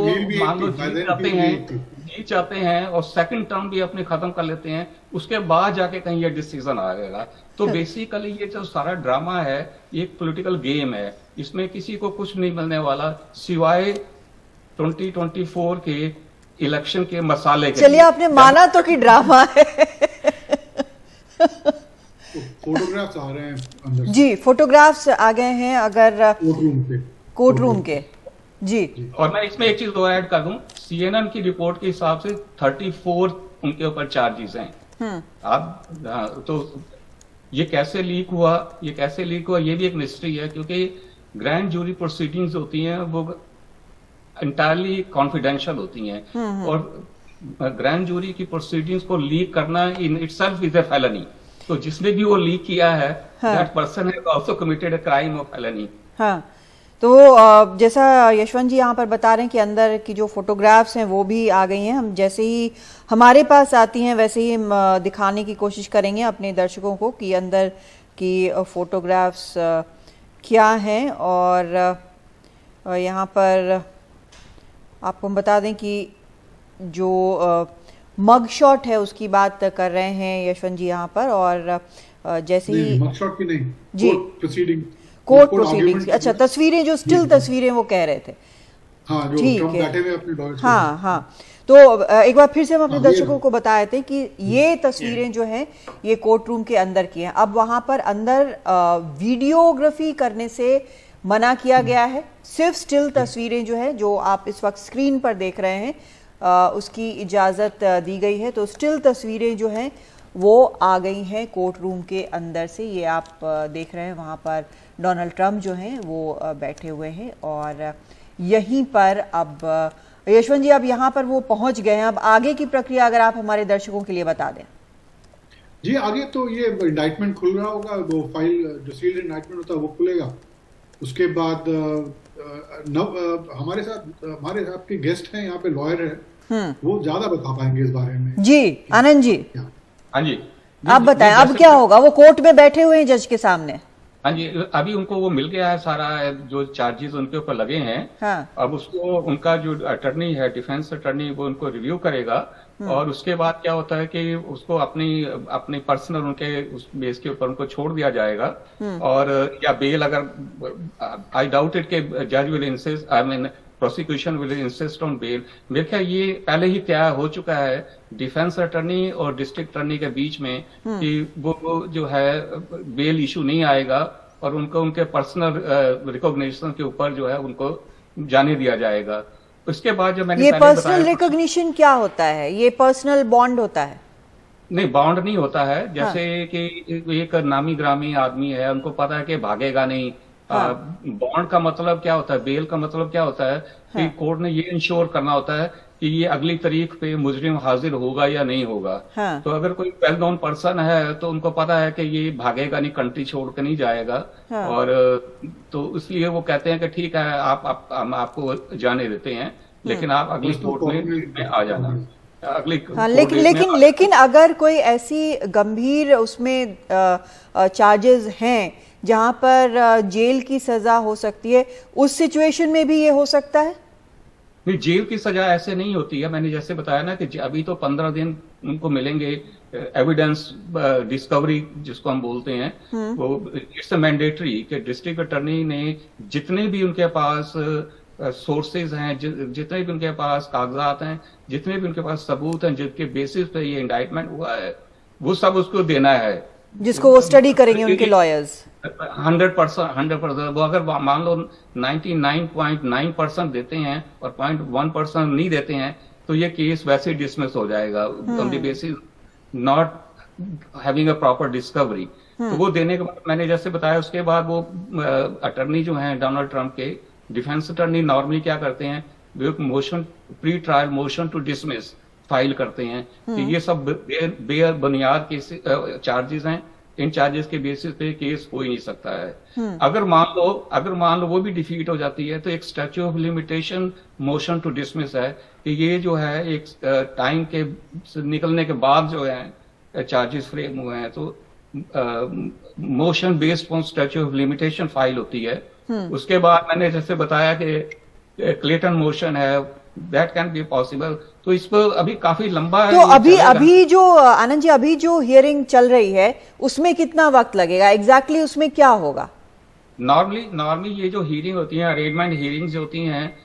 जीत जाते हैं और सेकंड टर्म भी अपने खत्म कर लेते हैं, उसके बाद जाके कहीं ये डिसीजन आएगा। तो बेसिकली ये जो सारा ड्रामा है ये एक पॉलिटिकल गेम है, इसमें किसी को कुछ नहीं मिलने वाला सिवाय 2024 के इलेक्शन के मसाले के। चलिए आपने माना तो कि ड्रामा है। फोटोग्राफ्स आ रहे हैं अंदर जी, फोटोग्राफ्स आ गए हैं अगर कोर्ट रूम के जी। और मैं इसमें एक चीज और ऐड कर दूं, CNN की रिपोर्ट के हिसाब से 34 उनके ऊपर चार्जेस हैं। आप तो ये कैसे लीक हुआ, ये भी एक मिस्ट्री है, क्योंकि ग्रैंड जूरी प्रोसीडिंग्स होती हैं वो इंटायरली कॉन्फिडेंशियल होती हैं और ग्रैंड जूरी की प्रोसीडिंग्स को लीक करना in itself is a felony. तो जिसने भी वो लीक किया है that person has also committed a crime of felony. हाँ, तो जैसा यशवंत जी यहाँ पर बता रहे हैं कि अंदर की जो फोटोग्राफ्स हैं वो भी आ गई हैं। हम जैसे ही हमारे पास आती हैं वैसे ही हम दिखाने की कोशिश करेंगे अपने दर्शकों को कि अंदर की फोटोग्राफ्स क्या हैं। और यहाँ पर आपको हम बता दें कि जो मग शॉट है उसकी बात कर रहे हैं यशवंत जी यहाँ पर। और जैसे ही मग शॉट की नहीं जी कोर्ट प्रोसीडिंग्स, अच्छा तस्वीरें जो स्टिल तस्वीरें वो कह रहे थे। हाँ, जो ठीक ट्रम्प है। बैठे हुए अपने डॉग। हाँ, तो एक बार फिर से हम अपने दर्शकों को बताए थे कि ये तस्वीरें जो हैं ये कोर्ट रूम के अंदर की हैं। अब वहां पर अंदर वीडियोग्राफी करने से मना किया गया है, सिर्फ स्टिल तस्वीरें जो है जो आप इस वक्त स्क्रीन पर देख रहे हैं उसकी इजाजत दी गई है। तो स्टिल तस्वीरें जो हैं वो आ गई हैं कोर्ट रूम के अंदर से। ये आप देख रहे हैं वहां पर डोनाल्ड ट्रंप जो हैं वो बैठे हुए हैं और यहीं पर अब यशवंत जी अब यहाँ पर वो पहुंच गए हैं। अब आगे की प्रक्रिया अगर आप हमारे दर्शकों के लिए बता दें। जी, आगे तो ये इंडाइटमेंट खुल रहा होगा, वो फाइल जो सील्ड इंडाइटमेंट होता है वो खुलेगा। उसके बाद हमारे साथ के गेस्ट हैं यहाँ पे, लॉयर है, वो ज्यादा बता पाएंगे इस बारे में। जी आनंद जी। हाँ जी, आप बताएं अब क्या होगा। वो कोर्ट में बैठे हुए हैं जज के सामने। हाँ जी, अभी उनको वो मिल गया है सारा जो चार्जेस उनके ऊपर लगे हैं। हाँ। अब उसको उनका जो अटर्नी है, डिफेंस अटर्नी, वो उनको रिव्यू करेगा और उसके बाद क्या होता है कि उसको अपनी पर्सनल उनके उस बेस के ऊपर उनको छोड़ दिया जाएगा। और या बेल अगर आई डाउट इट के जज will insist, I mean prosecution will insist on bail. मेरे ख्याल ये पहले ही तय हो चुका है डिफेंस अटर्नी और डिस्ट्रिक्ट अटर्नी के बीच में कि वो जो है बेल इशू नहीं आएगा और उनको उनके पर्सनल रिकॉग्निशन के ऊपर जो है उनको जाने दिया जाएगा। उसके बाद जो मैंने ये पर्सनल रिकॉग्निशन क्या होता है? ये पर्सनल बॉन्ड होता है? नहीं, बॉन्ड नहीं होता है। जैसे कि एक नामी ग्रामी आदमी है, उनको पता है कि भागेगा नहीं। बॉन्ड का मतलब क्या होता है, बेल का मतलब क्या होता है कि कोर्ट ने ये इंश्योर करना होता है कि ये अगली तारीख पे मुजरिम हाजिर होगा या नहीं होगा। तो अगर कोई वेल नोन पर्सन है तो उनको पता है कि ये भागेगा नहीं, कंट्री छोड़ के नहीं जाएगा। और तो इसलिए वो कहते हैं कि ठीक है हम आपको जाने देते हैं, लेकिन आप अगली कोर्ट में आ जाना। हाँ, लेकिन अगर कोई ऐसी गंभीर उसमें चार्जेस हैं जहां पर जेल की सजा हो सकती है, उस सिचुएशन में भी ये हो सकता है? नहीं, जेल की सजा ऐसे नहीं होती है। मैंने जैसे बताया ना कि अभी तो 15 दिन उनको मिलेंगे एविडेंस डिस्कवरी जिसको हम बोलते हैं, वो इट्स मैंडेटरी कि डिस्ट्रिक्ट अटर्नी ने जितने भी उनके पास सोर्सेज हैं, जितने भी उनके पास कागजात हैं, जितने भी उनके पास सबूत हैं जिसके बेसिस पे ये इंडाइटमेंट हुआ है, वो सब उसको देना है, जिसको वो स्टडी करेंगे उनके लॉयर्स। 100%। वो अगर मान लो 99.9% देते हैं और 0.1% नहीं देते हैं, तो ये केस वैसे ही डिसमिस हो जाएगा on the basis not having a proper discovery. तो वो देने के बाद मैंने जैसे बताया, उसके बाद वो अटर्नी जो हैं डोनाल्ड ट्रंप के, डिफेंस अटर्नी नॉर्मली क्या करते हैं, वो एक motion, pre trial motion to dismiss file करते हैं कि ये सब बेबुनियाद के चार्जेस हैं, इन चार्जेस के बेसिस पे केस हो ही नहीं सकता है। अगर मान लो वो भी डिफीट हो जाती है, तो एक statute of limitation motion to dismiss है कि ये जो है एक टाइम के निकलने के बाद जो है चार्जेस फ्रेम हुए हैं, तो motion based on statue of limitation file होती है। उसके बाद मैंने जैसे बताया कि क्लेटन मोशन है, दैट कैन बी पॉसिबल। तो इस पर अभी काफी लंबा तो अभी जो आनंद जी, अभी जो हियरिंग चल रही है उसमें कितना वक्त लगेगा? एग्जैक्टली उसमें क्या होगा? नॉर्मली ये जो हियरिंग होती है, अरेंजमेंट हियरिंग्स होती हैं,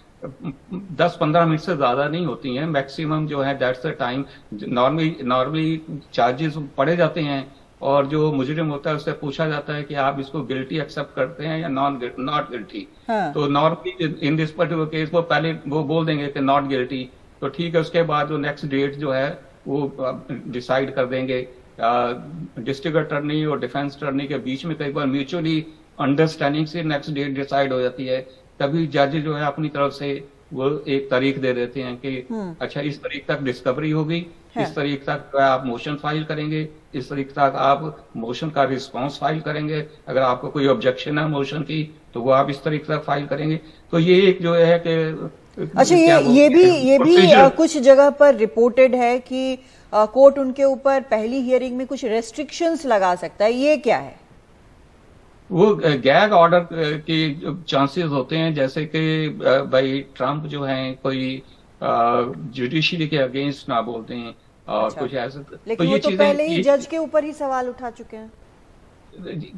10-15 मिनट से ज्यादा नहीं होती हैं, मैक्सिमम जो है that's the time. Normally charges पढ़े जाते हैं और जो मुजरिम होता है उससे पूछा जाता है कि आप इसको गिल्टी एक्सेप्ट करते हैं या नॉट गिल्टी। तो normally in this particular case वो पहले वो बोल देंगे कि नॉट गिल्टी, तो ठीक है। उसके बाद जो नेक्स्ट डेट जो है वो डिसाइड कर देंगे। डिस्ट्रिक्ट अटर्नी और डिफेंस अटर्नी के बीच में कई बार म्यूचुअली अंडरस्टैंडिंग से नेक्स्ट डेट डिसाइड हो जाती है। तभी जज जो है अपनी तरफ से वो एक तारीख दे देते हैं कि अच्छा इस तारीख तक डिस्कवरी होगी, इस तारीख तक आप मोशन फाइल करेंगे, इस तारीख तक आप मोशन का रिस्पांस फाइल करेंगे, अगर आपको कोई ऑब्जेक्शन है मोशन की तो वो आप इस तारीख तक फाइल करेंगे। तो ये एक जो है कि अच्छा, ये भी कुछ जगह पर रिपोर्टेड है कि कोर्ट उनके ऊपर पहली हियरिंग में कुछ रेस्ट्रिक्शंस लगा सकता है, ये क्या है? वो गैग ऑर्डर के चांसेस होते हैं, जैसे कि भाई ट्रंप जो हैं कोई जुडिशरी के अगेंस्ट ना बोलते हैं और अच्छा। कुछ ऐसे। लेकिन तो वो ये तो पहले ही जज के ऊपर ही सवाल उठा चुके हैं।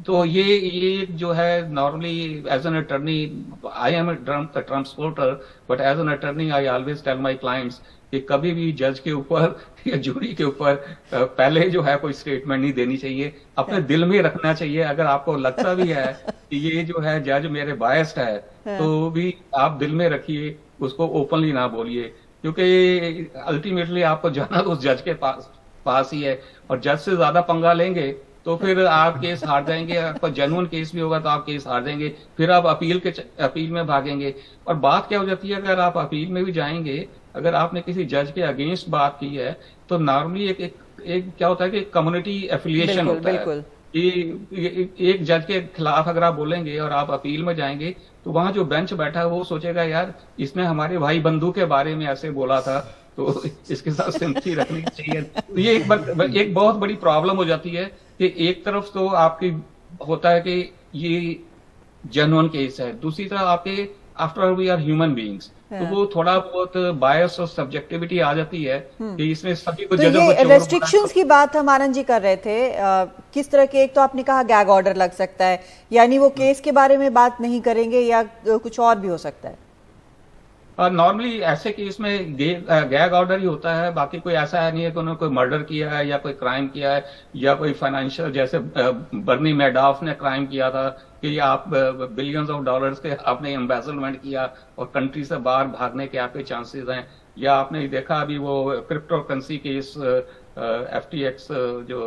तो ये जो है normally as an attorney, I am a Trump supporter, but as an attorney I always tell my clients कि कभी भी जज के ऊपर या जूरी के ऊपर पहले जो है कोई स्टेटमेंट नहीं देनी चाहिए, अपने दिल में रखना चाहिए। अगर आपको लगता भी है कि ये जो है जज मेरे बायस्ड है, तो भी आप दिल में रखिए, उसको ओपनली ना बोलिए, क्योंकि अल्टीमेटली आपको जाना तो उस जज के पास ही है, और जज से ज्यादा पंगा लेंगे तो फिर आप केस हार जाएंगे। आपका जेन्युइन केस भी होगा तो आप केस हार जाएंगे, फिर आप अपील में भागेंगे। और बात क्या हो जाती है, अगर आप अपील में भी जाएंगे, अगर आपने किसी जज के अगेंस्ट बात की है, तो नॉर्मली एक क्या होता है कि कम्युनिटी एफिलिएशन होता है कि एक जज के खिलाफ अगर आप बोलेंगे और आप अपील में जाएंगे, तो वहां जो बेंच बैठा है वो सोचेगा यार इसने हमारे भाई बंधु के बारे में ऐसे बोला था, तो इसके साथ सिंपैथी रखनी चाहिए। तो ये एक बहुत बड़ी प्रॉब्लम हो जाती है कि एक तरफ तो आपकी होता है कि ये जेन्युइन केस है, दूसरी तरफ आपके after we are human beings, तो वो थोड़ा बहुत बायस और सब्जेक्टिविटी आ जाती है कि इसमें सभी को तो ये रेस्ट्रिक्शंस की बात हम आनंद जी कर रहे थे, किस तरह के? एक तो आपने कहा गैग ऑर्डर लग सकता है, यानी वो केस के बारे में बात नहीं करेंगे, या कुछ और भी हो सकता है? नॉर्मली ऐसे केस में गैग ऑर्डर ही होता है, बाकी कोई ऐसा है नहीं है कि उन्होंने कोई मर्डर किया है या कोई क्राइम किया है या कोई फाइनेंशियल, जैसे बर्नी मैडॉफ ने क्राइम किया था कि आप बिलियंस ऑफ डॉलर्स के आपने एम्बेसलमेंट किया और कंट्री से बाहर भागने के आपके चांसेस हैं। या आपने देखा अभी वो क्रिप्टो करेंसी केस FTX जो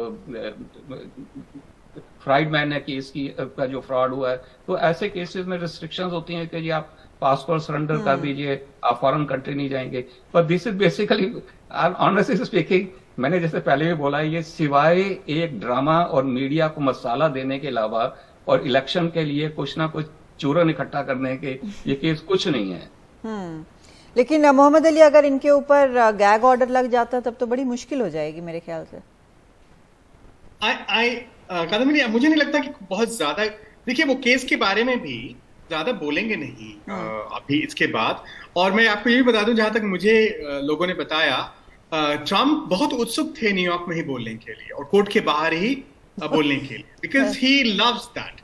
फ्राइडमैन ने केस का जो फ्रॉड हुआ है, तो ऐसे केसेस में रिस्ट्रिक्शंस होती हैं कि आप पासपोर्ट सरेंडर कर दीजिए, आप फॉरेन कंट्री नहीं जाएंगे। पर this is basically honestly speaking, मैंने जैसे पहले भी बोला, ये सिवाय एक ड्रामा और मीडिया को मसाला देने के अलावा और इलेक्शन के लिए कुछ ना कुछ चूरन इकट्ठा करने के ये केस कुछ नहीं है। लेकिन मोहम्मद अली, अगर इनके ऊपर गैग ऑर्डर लग जाता तब तो बड़ी मुश्किल हो जाएगी मेरे ख्याल से। मुझे नहीं लगता कि बहुत ज्यादा देखिए, वो केस के बारे में भी ज्यादा बोलेंगे नहीं अभी इसके बाद। और मैं आपको ये भी बता दूं, जहां तक मुझे लोगों ने बताया, ट्रम्प बहुत उत्सुक थे न्यूयॉर्क में ही बोलने के लिए और कोर्ट के बाहर ही बोलने के लिए, बिकॉज ही लव्स दैट।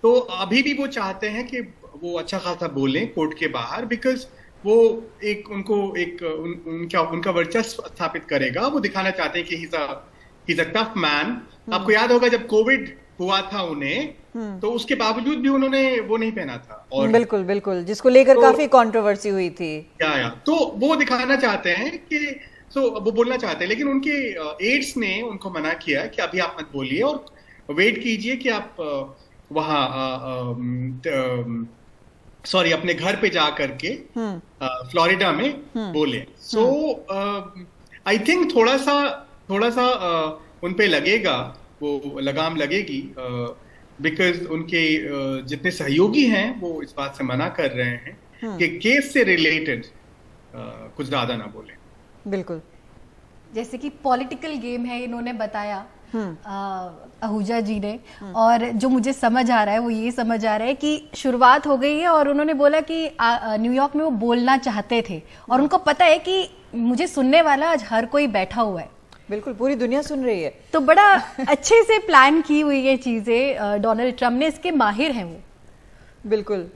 तो अभी भी वो चाहते हैं कि वो अच्छा खासा बोलें कोर्ट के बाहर, बिकॉज वो उनका वर्चस्व स्थापित करेगा। वो दिखाना चाहते हैं कि he is a tough man. आपको याद होगा जब कोविड हुआ था उन्हें, तो उसके बावजूद भी उन्होंने वो नहीं पहना था, और बिल्कुल बिल्कुल, जिसको लेकर काफी कंट्रोवर्सी हुई थी। तो वो दिखाना चाहते हैं कि वो बोलना चाहते हैं, लेकिन उनके एड्स ने उनको मना किया कि अभी आप मत बोलिए और वेट कीजिए कि आप वहां अपने घर पे जा करके फ्लोरिडा में बोले। सो आई थिंक थोड़ा सा उन पे लगेगा, वो लगाम लगेगी, बिकॉज उनके जितने सहयोगी हैं वो इस बात से मना कर रहे हैं कि केस से रिलेटेड कुछ ज्यादा ना बोले। बिल्कुल, जैसे कि पॉलिटिकल गेम है इन्होंने बताया आहूजा जी ने, और जो मुझे समझ आ रहा है वो ये समझ आ रहा है कि शुरुआत हो गई है और उन्होंने बोला कि न्यूयॉर्क में वो बोलना चाहते थे और उनको पता है कि मुझे सुनने वाला आज हर कोई बैठा हुआ है। बिल्कुल, पूरी दुनिया सुन रही है, तो बड़ा अच्छे से प्लान की हुई ये चीजें डोनाल्ड ट्रम्प ने, इसके माहिर हैं वो। बिल्कुल।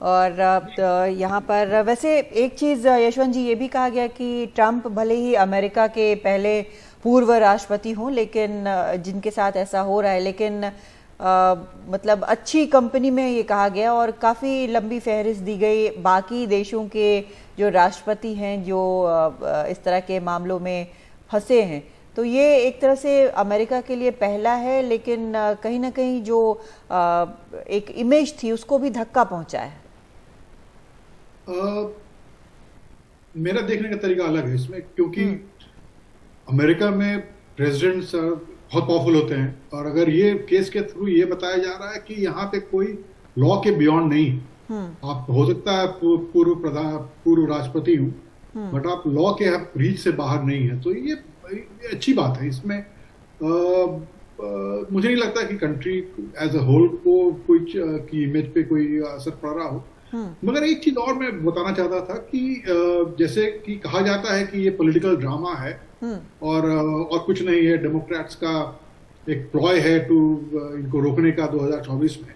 और यहाँ पर वैसे एक चीज़ यशवंत जी, ये भी कहा गया कि ट्रम्प भले ही अमेरिका के पहले पूर्व राष्ट्रपति हों, लेकिन जिनके साथ ऐसा हो रहा है, लेकिन मतलब अच्छी कंपनी में ये कहा गया और काफ़ी लंबी फहरिस्त दी गई बाकी देशों के जो राष्ट्रपति हैं जो इस तरह के मामलों में फंसे हैं। तो ये एक तरह से अमेरिका के लिए पहला है, लेकिन कहीं ना कहीं जो एक इमेज थी उसको भी धक्का पहुंचा है। मेरा देखने का तरीका अलग है इसमें, क्योंकि अमेरिका में प्रेसिडेंट्स बहुत पावरफुल होते हैं, और अगर ये केस के थ्रू ये बताया जा रहा है कि यहाँ पे कोई लॉ के बियॉन्ड नहीं, आप हो सकता है पूर्व राष्ट्रपति हूँ, बट आप लॉ के रीच से बाहर नहीं है, तो ये अच्छी बात है। इसमें मुझे नहीं लगता कि कंट्री एज अ होल को कोई की इमेज पे कोई असर पड़ रहा हो। मगर एक चीज और मैं बताना चाहता था कि जैसे कि कहा जाता है कि ये पॉलिटिकल ड्रामा है और कुछ नहीं है, डेमोक्रेट्स का एक प्लॉय है टू इनको रोकने का 2024 में।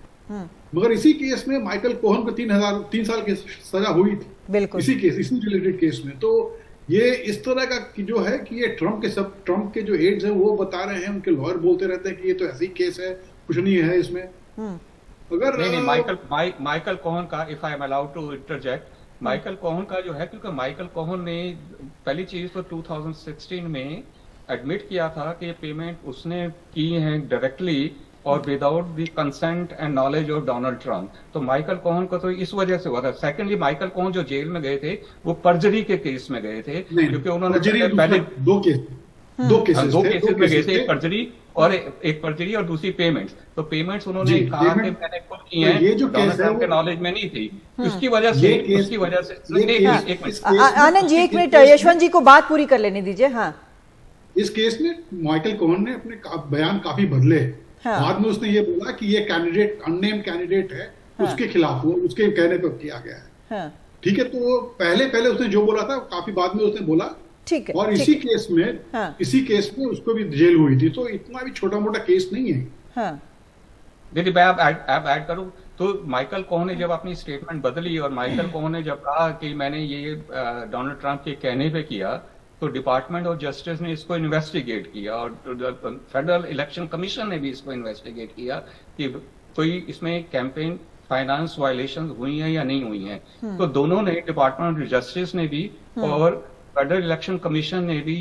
मगर इसी केस में माइकल कोहन को 3 साल की सजा हुई थी, बिल्कुल इसी रिलेटेड केस में। तो ये इस तरह का कि जो है कि ये ट्रम्प के जो एड्स हैं वो बता रहे हैं, उनके लॉयर बोलते रहते हैं कि ये तो ऐसी केस है, कुछ नहीं है इसमें। अगर नहीं, माइकल कोहन का, if I am allowed to interject, Michael Cohen का जो है, क्योंकि माइकल कोहन ने पहली चीज तो 2016 में एडमिट किया था कि ये पेमेंट उसने की है डायरेक्टली और without the consent and knowledge of Donald Trump. तो माइकल कोहन को तो इस वजह से हुआ था। सेकेंडली, माइकल कोहन जो जेल में गए थे वो पर्जरी के केस में गए थे, क्योंकि उन्होंने पहले दो केसेस में गए थे, एक पर्जरी और दूसरी पेमेंट्स। तो पेमेंट्स उन्होंने कहा कि मैंने खुद की हैं, ये जो डोनाल्ड ट्रम्प के नॉलेज में नहीं थी, उसकी वजह से आनंद जी एक मिनट, यशवंत जी को बात पूरी कर लेने दीजिए। हाँ, इस केस में माइकल कोहन ने अपने बयान काफी बदले। बाद में उसने ये बोला कि ये कैंडिडेट अननेम्ड कैंडिडेट है, उसके खिलाफ वो उसके कहने पर किया गया है। ठीक है, तो पहले उसने जो बोला था काफी बाद में उसने बोला, ठीक है। और इसी केस में उसको भी जेल हुई थी, तो इतना भी छोटा मोटा केस नहीं है। दीदी मैं अब ऐड करूं तो माइकल कोहन ने जब अपनी स्टेटमेंट बदली और माइकल कोहन ने जब कहा कि मैंने ये डोनाल्ड ट्रम्प के कहने पे किया, तो डिपार्टमेंट ऑफ जस्टिस ने इसको इन्वेस्टिगेट किया और फेडरल इलेक्शन कमीशन ने भी इसको इन्वेस्टिगेट किया कि कोई इसमें कैंपेन फाइनेंस वायलेशन हुई है या नहीं हुई है। तो दोनों ने, डिपार्टमेंट ऑफ जस्टिस ने भी और फेडरल इलेक्शन कमीशन ने भी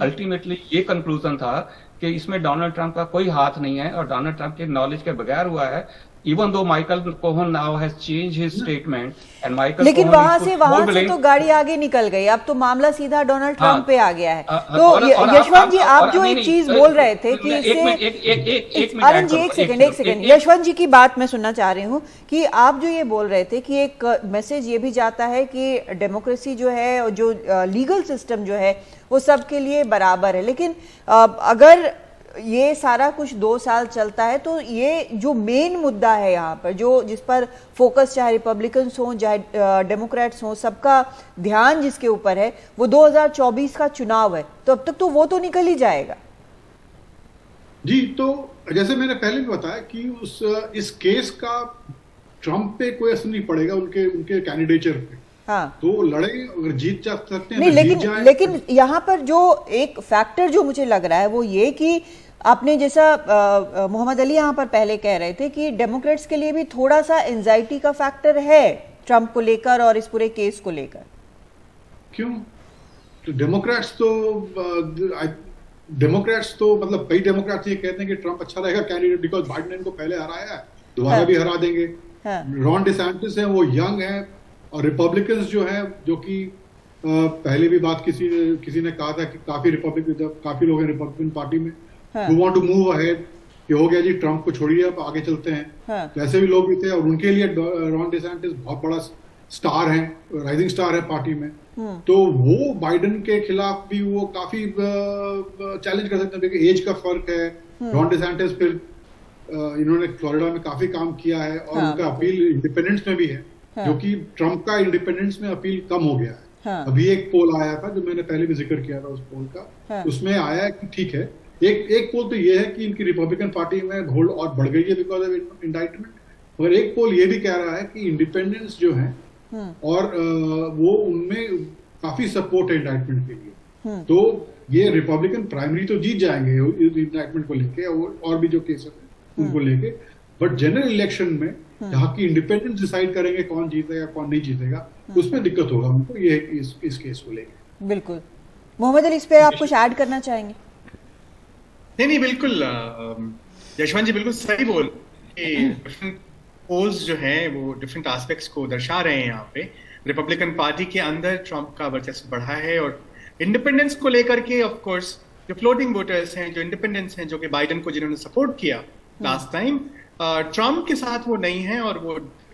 अल्टीमेटली ये कंक्लूजन था कि इसमें डोनाल्ड ट्रम्प का कोई हाथ नहीं है और डोनाल्ड ट्रम्प के नॉलेज के बगैर हुआ है। Even though Michael Cohen now has changed his statement and Michael लेकिन वहां से तो गाड़ी आगे निकल गई, अब तो मामला सीधा डोनाल्ड ट्रम्प पे आ गया है। तो यशवंत जी, आप जो एक चीज बोल रहे थे कि इससे आनंद जी एक सेकंड यशवंत जी की बात मैं सुनना चाह रही हूँ कि आप जो ये बोल रहे थे कि एक मैसेज ये भी जाता है कि डेमोक्रेसी जो है, जो लीगल सिस्टम जो है वो सबके लिए बराबर है, लेकिन अगर ये सारा कुछ 2 साल चलता है, तो ये जो मेन मुद्दा है यहाँ पर, जो जिस पर फोकस चाहे रिपब्लिकन्स हो चाहे डेमोक्रेट्स हो, सबका ध्यान जिसके ऊपर है वो 2024 का चुनाव है, तो अब तक तो वो तो निकल ही जाएगा। जी, तो जैसे मैंने पहले भी बताया कि इस केस का ट्रंप पे कोई असर नहीं पड़ेगा, उनके कैंडिडेचर पे। हाँ, तो लड़े अगर जीत जा सकते हैं नहीं, तो जीत जाए। लेकिन यहाँ पर जो एक फैक्टर जो मुझे लग रहा है वो ये कि आपने जैसा मोहम्मद अली यहाँ पर पहले कह रहे थे कि डेमोक्रेट्स के लिए भी थोड़ा सा एंजाइटी का फैक्टर है ट्रंप को लेकर और इस पूरे केस को लेकर। क्यों? तो डेमोक्रेट्स तो मतलब कई डेमोक्रेट्स ये कहते हैं कि ट्रंप अच्छा रहेगा कैंडिडेट बिकॉज बाइडेन इनको पहने हराया है, दोबारा भी हरा देंगे। रॉन डिसैंटिस है, वो यंग है, और रिपब्लिकन्स जो है, जो कि पहले भी बात किसी ने कहा था कि काफी लोग हैं रिपब्लिकन पार्टी में who want to move ahead कि हो गया जी ट्रंप को छोड़िए अब आगे चलते हैं। तो ऐसे भी लोग भी थे, और उनके लिए रॉन डिसैंटिस बहुत बड़ा स्टार है, राइजिंग स्टार है पार्टी में। तो वो बाइडेन के खिलाफ भी वो काफी चैलेंज कर सकते हैं, क्योंकि एज का फर्क है। रॉन डिसैंटिस फिर इन्होंने फ्लोरिडा में काफी काम किया है, और उनका अपील इंडिपेंडेंस में भी है, जो कि ट्रंप का इंडिपेंडेंस में अपील कम हो गया है। अभी एक पोल आया था जो मैंने पहले भी जिक्र किया था, उस पोल का उसमें आया है कि ठीक है, एक पोल तो ये है कि इनकी रिपब्लिकन पार्टी में होल्ड और बढ़ गई है बिकॉज ऑफ इंडाइटमेंट, मगर एक पोल ये भी कह रहा है कि इंडिपेंडेंस जो है और वो उनमें काफी सपोर्ट है इंडाइटमेंट के लिए। तो ये रिपब्लिकन प्राइमरी तो जीत जाएंगे इंडाइटमेंट को लेके और भी जो केसेस है उनको लेके, बट जनरल इलेक्शन में जहाँ की इंडिपेंडेंस डिसाइड करेंगे कौन जीतेगा कौन नहीं जीतेगा, उसमें दिक्कत होगा उनको, ये इस केस को लेके। बिल्कुल। मोहम्मद अली, इस पे आप कुछ ऐड करना चाहेंगे? नहीं, बिल्कुल यशवंत जी बिल्कुल सही बोल कि डिफरेंट पोल्स जो हैं वो डिफरेंट एस्पेक्ट्स को दर्शा रहे हैं। यहाँ पे रिपब्लिकन पार्टी के अंदर ट्रंप का वर्चस्व बढ़ा है, और इंडिपेंडेंस को लेकर के ऑफ कोर्स जो फ्लोटिंग वोटर्स हैं, जो इंडिपेंडेंस हैं, जो कि बाइडेन को जिन्होंने सपोर्ट किया लास्ट टाइम, ट्रंप के साथ वो नहीं है और वो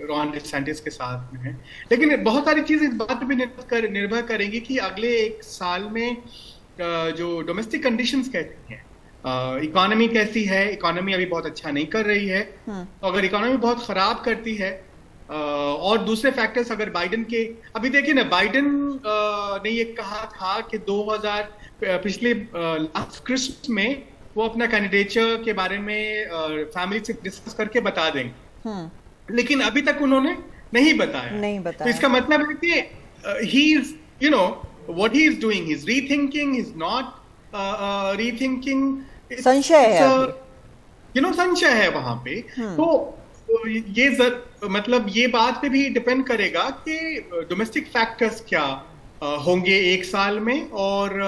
रॉन डिसैंटिस के साथ में है। लेकिन बहुत सारी चीजें इस बात पे भी निर्भर करेंगी कि अगले एक साल में जो डोमेस्टिक कंडीशंस कहती हैं, इकोनॉमी कैसी है। इकोनॉमी अभी बहुत अच्छा नहीं कर रही है, तो अगर इकोनॉमी बहुत खराब करती है और दूसरे फैक्टर्स अगर बाइडेन के, अभी देखिए ना, बाइडेन ने ये कहा था कि 2000 पिछले लास्ट क्रिसमस में वो अपना कैंडिडेचर के बारे में फैमिली से डिस्कस करके बता देंगे, लेकिन अभी तक उन्होंने नहीं बताया। तो इसका मतलब है कि he is, you know, what he is doing, he is rethinking, he is not rethinking, संशय है, यू नो, संशय है वहां पे। तो ये मतलब ये बात पे भी डिपेंड करेगा कि डोमेस्टिक फैक्टर्स क्या होंगे एक साल में। और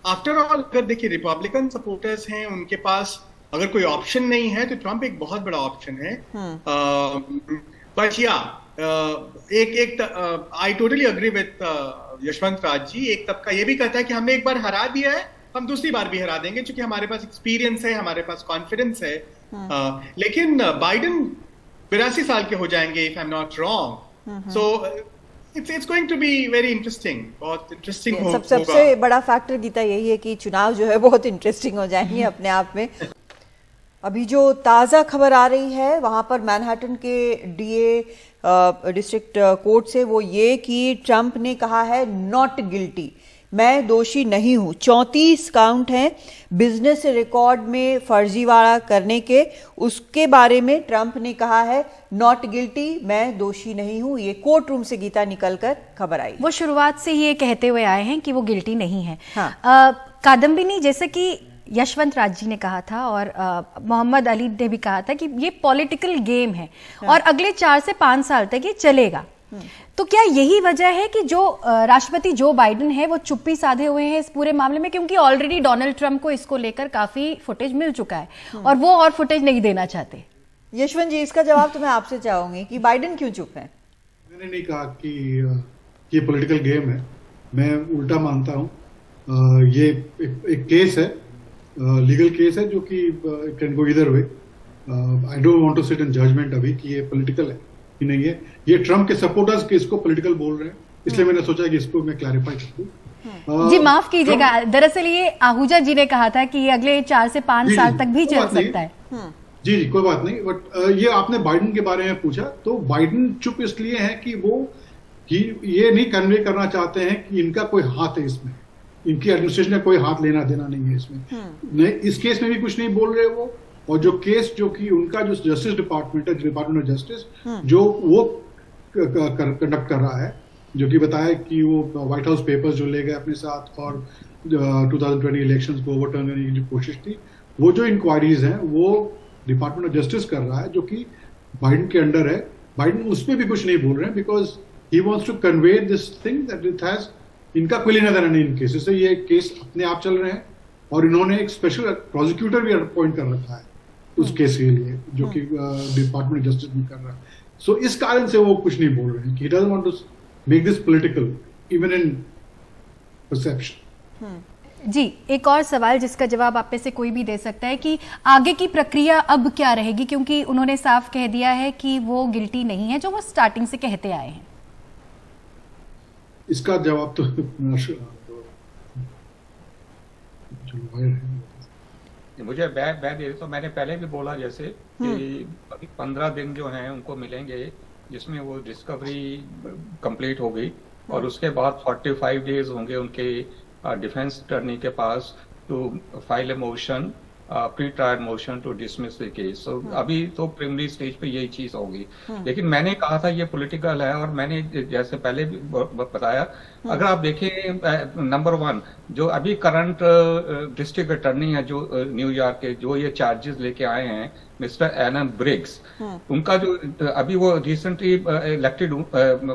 आफ्टर ऑल अगर देखिए रिपब्लिकन सपोर्टर्स हैं, उनके पास अगर कोई ऑप्शन नहीं है तो ट्रंप एक बहुत बड़ा ऑप्शन है। But yeah I totally agree with Yashwant Raj ji. एक तबका ये भी कहता है कि हमने एक बार हरा दिया है, हम दूसरी बार भी हरा देंगे, क्योंकि हमारे पास एक्सपीरियंस है, हमारे पास कॉन्फिडेंस है। लेकिन बाइडेन 82 साल के हो जाएंगे if I am not wrong. So it's going to be very interesting, बहुत इंटरेस्टिंग होगा। सबसे बड़ा फैक्टर गीता यही है कि चुनाव जो है बहुत इंटरेस्टिंग हो जाएंगे अपने आप में। अभी जो ताज़ा खबर आ रही है वहां पर मैनहट्टन के डीए डिस्ट्रिक्ट कोर्ट से वो ये कि ट्रंप ने कहा है नॉट गिल्टी, मैं दोषी नहीं हूं। 34 काउंट हैं बिजनेस रिकॉर्ड में फर्जीवाड़ा करने के, उसके बारे में ट्रंप ने कहा है नॉट गिल्टी, मैं दोषी नहीं हूं। ये कोर्ट रूम से गीता निकलकर खबर आई। वो शुरुआत से ये कहते हुए आए हैं कि वो गिल्टी नहीं है। कादम्बिनी, जैसे कि यशवंत राज जी ने कहा था और मोहम्मद अली ने भी कहा था कि ये पॉलिटिकल गेम है और अगले 4 से 5 साल तक ये चलेगा। तो क्या यही वजह है कि जो राष्ट्रपति जो बाइडेन है वो चुप्पी साधे हुए हैं इस पूरे मामले में, क्योंकि ऑलरेडी डोनाल्ड ट्रंप को इसको लेकर काफी फुटेज मिल चुका है और वो और फुटेज नहीं देना चाहते? यशवंत जी, इसका जवाब तो मैं आपसे चाहूंगी कि बाइडेन क्यों चुप है? मैंने नहीं कहा कि ये पॉलिटिकल गेम है, मैं उल्टा मानता हूँ। ये एक केस है, लीगल केस है, जो कि can go either way. I don't want to sit in judgment अभी कि ये पॉलिटिकल है कि नहीं है। ये ट्रंप के सपोर्टर्स के इसको पॉलिटिकल बोल रहे हैं, इसलिए मैंने सोचा कि इसको मैं क्लैरिफाई कर दूं। जी माफ कीजिएगा, दरअसल ये आहूजा जी ने कहा था कि ये अगले 4 से 5 साल तक भी चल सकता है। जी कोई बात नहीं, बट ये आपने बाइडेन के बारे में पूछा, तो बाइडेन चुप इसलिए है कि वो ये नहीं कन्वे करना चाहते हैं कि इनका कोई हाथ है इसमें, इनकी एडमिनिस्ट्रेशन का कोई हाथ लेना देना नहीं है इसमें। नहीं, इस केस में भी कुछ नहीं बोल रहे वो, और जो केस जो कि उनका जो जस्टिस डिपार्टमेंट है, डिपार्टमेंट ऑफ जस्टिस जो वो कंडक्ट कर रहा है, जो कि बताया कि वो व्हाइट हाउस पेपर्स जो ले गए अपने साथ और 2020 इलेक्शंस को ओवरटर्न करने की जो कोशिश थी, वो जो इंक्वायरीज हैं वो डिपार्टमेंट ऑफ जस्टिस कर रहा है, जो कि बाइडेन के अंडर है। बाइडेन उसमें भी कुछ नहीं बोल रहे हैं, because he wants to convey this thing that it has, इनका कोई लेना देना नहीं इन केसेस से, ये केस अपने आप चल रहे हैं, और इन्होंने एक स्पेशल प्रोसिक्यूटर भी अपॉइंट कर रखा है उस केस के लिए, जो कि डिपार्टमेंट ऑफ जस्टिस भी कर रहा है। सो इस कारण से वो कुछ नहीं बोल रहे हैं कि he doesn't want to make this political even in perception. जी, एक और सवाल जिसका जवाब आप में से कोई भी दे सकता है कि आगे की प्रक्रिया अब क्या रहेगी, क्योंकि उन्होंने साफ कह दिया है कि वो गिल्टी नहीं है, जो वो स्टार्टिंग से कहते आए हैं। इसका जवाब तो मुझे मैं दे तो मैंने पहले भी बोला जैसे कि अभी 15 दिन जो हैं उनको मिलेंगे, जिसमें वो डिस्कवरी कंप्लीट हो गई, और उसके बाद 45 डेज होंगे उनके डिफेंस अटॉर्नी के पास to file a motion, pre trial motion to dismiss the case. So अभी तो प्रीलिमिनरी स्टेज पे यही चीज होगी, लेकिन मैंने कहा था ये पॉलिटिकल है, और मैंने जैसे पहले भी बताया, अगर आप देखें नंबर 1 जो अभी करंट डिस्ट्रिक्ट अटॉर्नी है जो न्यूयॉर्क के, जो ये चार्जेस लेके आए हैं, मिस्टर एलन ब्रिग्स, उनका जो अभी वो रिसेंटली इलेक्टेड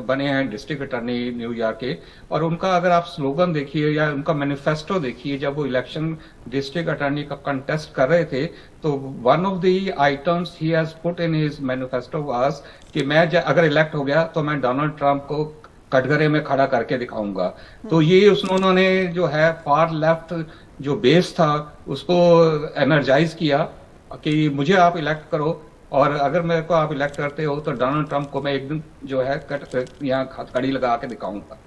बने हैं डिस्ट्रिक्ट अटॉर्नी न्यूयॉर्क के, और उनका अगर आप स्लोगन देखिए या उनका मैनिफेस्टो देखिए, जब वो इलेक्शन डिस्ट्रिक्ट अटॉर्नी का कंटेस्ट कर रहे थे, तो one of the items he has put in his manifesto was कि मैं अगर इलेक्ट हो गया तो मैं डोनाल्ड ट्रंप को कटघरे में खड़ा करके दिखाऊंगा। तो ये उन्होंने जो है फार लेफ्ट जो बेस था उसको एनर्जाइज किया कि मुझे आप इलेक्ट करो, और अगर मेरे को आप इलेक्ट करते हो तो डोनाल्ड ट्रंप को मैं एक दिन जो है यहाँ कड़ी लगा के दिखाऊंगा।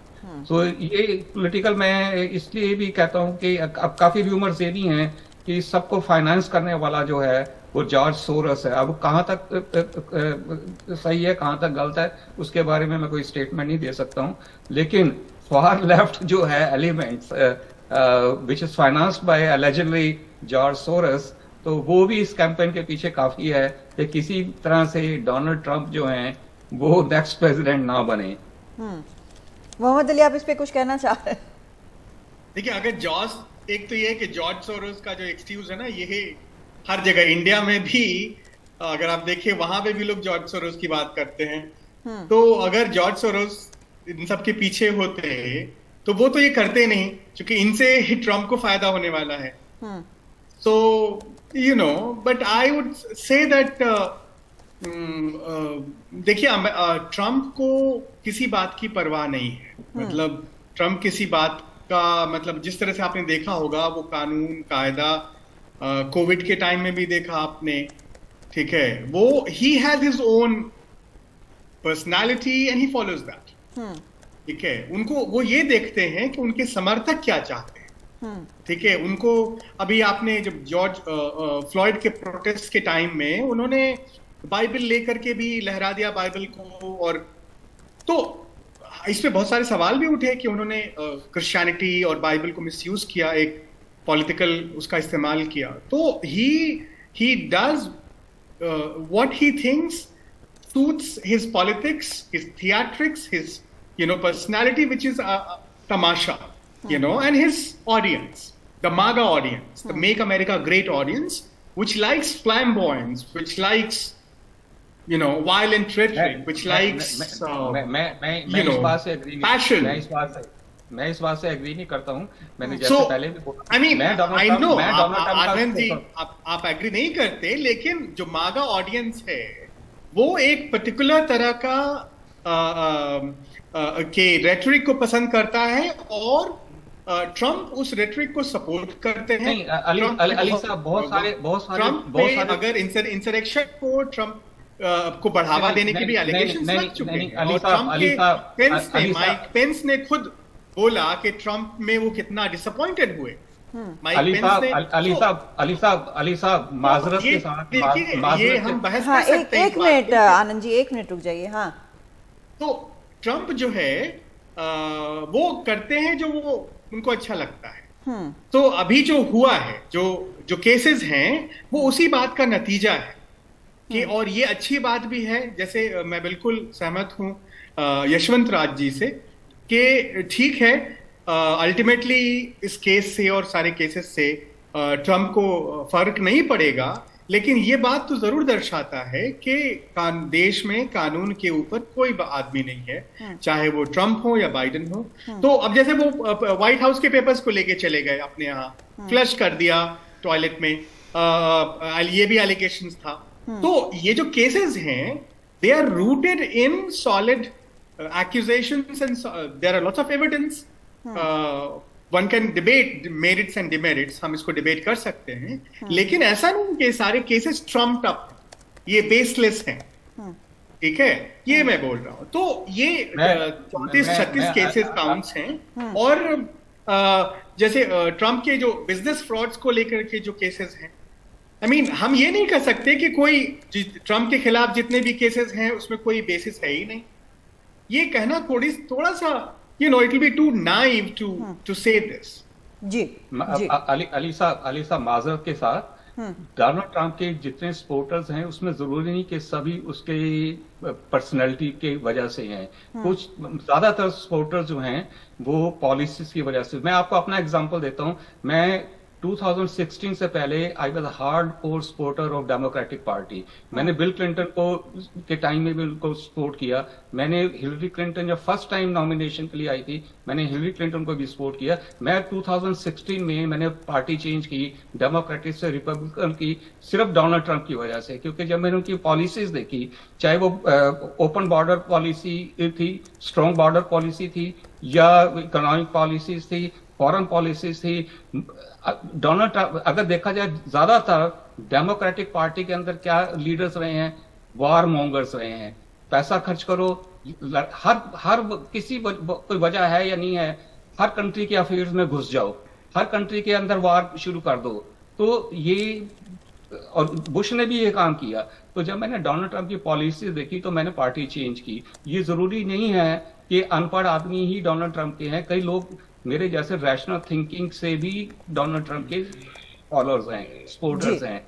तो ये पॉलिटिकल, मैं इसलिए भी कहता हूँ कि अब काफी रूमर्स ये भी हैं कि सबको फाइनेंस करने वाला जो है वो जॉर्ज सोरस है। अब कहाँ तक सही है कहाँ तक गलत है उसके बारे में मैं कोई स्टेटमेंट नहीं दे सकता हूँ, लेकिन फार लेफ्ट जो है elements which is financed by allegedly George Soros, तो वो भी इस कैंपेन के पीछे काफी है कि किसी तरह से डोनाल्ड ट्रंप जो हैं वो नेक्स्ट प्रेसिडेंट ना बने। मोहम्मद अली, आप इस पे कुछ कहना चाह रहे हैं? देखिए, अगर एक तो ये है कि जॉर्ज सोरोस का जो एक्सक्यूज है ना, ये हर जगह, इंडिया में भी अगर आप देखें वहां पे भी लोग जॉर्ज सोरोस की बात करते हैं। तो अगर जॉर्ज सोरोस इन सब के पीछे होते तो वो तो ये करते नहीं, क्योंकि इनसे ही ट्रंप को फायदा होने वाला है। So you know, but I would say that देखिए, ट्रंप को किसी बात की परवाह नहीं है। मतलब ट्रंप किसी बात का, मतलब जिस तरह से आपने देखा होगा वो कानून कायदा कोविड के टाइम में भी देखा आपने, ठीक है, वो he has his own personality and he follows that, ठीक है। उनको वो ये देखते हैं कि उनके समर्थक क्या चाहते हैं, ठीक है। उनको अभी आपने जब जॉर्ज फ्लॉयड के प्रोटेस्ट के टाइम में उन्होंने बाइबल लेकर के भी लहरा दिया बाइबल को, और तो इस पे बहुत सारे सवाल भी उठे कि उन्होंने क्रिश्चियनिटी और बाइबल को मिसयूज किया, एक पॉलिटिकल उसका इस्तेमाल किया। तो he does what he thinks suits his politics, his theatrics, his personality which is tamasha, and his audience, the MAGA audience, the Make America Great audience, which likes flamboyance, which likes violent rhetoric, which likes passion. मैं इस बात से एग्री नहीं करता हूँ। मैंने जैसे पहले भी बोला, I mean, I know Anand ji आप एग्री नहीं करते, लेकिन जो मागा ऑडियंस है वो एक पर्टिकुलर तरह का के रेटरिक को पसंद करता है, और ट्रंप उस रेटरिक को सपोर्ट करते हैं। अली साहब, बहुत सारे अगर इंसरेक्शन को ट्रंप को बढ़ावा देने के भी एलिगेशंस लग चुके हैं, और ट्रंप के माइक पेंस ने खुद बोला कि ट्रंप में वो कितना डिसअपॉइंटेड हुए। अली साहब माजरत के साथ ये हम बहस हाँ, कर सकते हैं। एक मिनट आनंद जी, 1 मिनट रुक जाइए। हाँ, तो ट्रंप जो है वो करते हैं जो वो उनको अच्छा लगता है। तो अभी जो हुआ है, जो केसेस हैं, वो उसी बात का नतीजा है कि, और ये अच्छी बात भी है, जैसे मैं बिल्कुल सहमत हूं यशवंत राज जी से कि ठीक है, अल्टीमेटली इस केस से और सारे केसेस से ट्रंप को फर्क नहीं पड़ेगा, लेकिन ये बात तो जरूर दर्शाता है कि देश में कानून के ऊपर कोई आदमी नहीं है, चाहे वो ट्रंप हो या बाइडेन हो। तो अब जैसे वो व्हाइट हाउस के पेपर्स को लेके चले गए अपने यहाँ, फ्लश कर दिया टॉयलेट में, ये भी एलिगेशंस था। तो ये जो केसेस हैं, they are rooted in solid accusations and there are lots of evidence. One can debate merits and demerits, हम इसको डिबेट कर सकते हैं, लेकिन ऐसा नहीं कि सारे केसेस ट्रम्प्ड अप, ये बेसलेस हैं। ठीक है, ये मैं बोल रहा हूं। तो ये 34-36 केसेस काउंट्स हैं, और जैसे ट्रम्प के जो बिजनेस फ्रॉड्स को लेकर के जो केसेस हैं, I mean, हम ये नहीं कह सकते कि कोई ट्रम्प के खिलाफ जितने भी केसेस हैं उसमें कोई बेसिस है ही नहीं। ये कहना थोड़ा सा it will be too naive to say this. जी अली साहब माजरत के साथ, डोनाल्ड ट्रंप के जितने सपोर्टर्स हैं उसमें जरूरी नहीं कि सभी उसके पर्सनैलिटी के वजह से हैं। कुछ ज्यादातर सपोर्टर्स जो हैं वो पॉलिसीज की वजह से। मैं आपको अपना एग्जांपल देता हूं। मैं 2016 से पहले I was hard core supporter of democratic party. मैंने बिल क्लिंटन को के टाइम में भी उनको सपोर्ट किया। मैंने हिलरी क्लिंटन जब फर्स्ट टाइम नॉमिनेशन के लिए आई थी, मैंने हिलरी क्लिंटन को भी सपोर्ट किया। मैं 2016 में मैंने पार्टी चेंज की डेमोक्रेटिक से रिपब्लिकन की, सिर्फ डोनाल्ड ट्रंप की वजह से, क्योंकि जब मैंने उनकी पॉलिसीज देखी, चाहे वो ओपन बॉर्डर पॉलिसी थी, स्ट्रॉन्ग बॉर्डर पॉलिसी थी, या इकोनॉमिक पॉलिसीज थी, फॉरेन पॉलिसीज थी, डोनाल्ड ट्रंप, अगर देखा जाए ज्यादातर डेमोक्रेटिक पार्टी के अंदर क्या लीडर्स रहे हैं, वार मॉन्गर्स रहे हैं। पैसा खर्च करो, हर किसी कोई वजह है या नहीं है, हर कंट्री के अफेयर्स में घुस जाओ, हर कंट्री के अंदर वार शुरू कर दो। तो ये, और बुश ने भी ये काम किया। तो जब मैंने डोनाल्ड ट्रंप की पॉलिसी देखी तो मैंने पार्टी चेंज की। ये जरूरी नहीं है कि अनपढ़ आदमी ही डोनाल्ड ट्रंप के हैं, कई लोग मेरे जैसे रैशनल थिंकिंग से भी डोनाल्ड ट्रंप के फॉलोअर्स हैं, सपोर्टर्स हैं।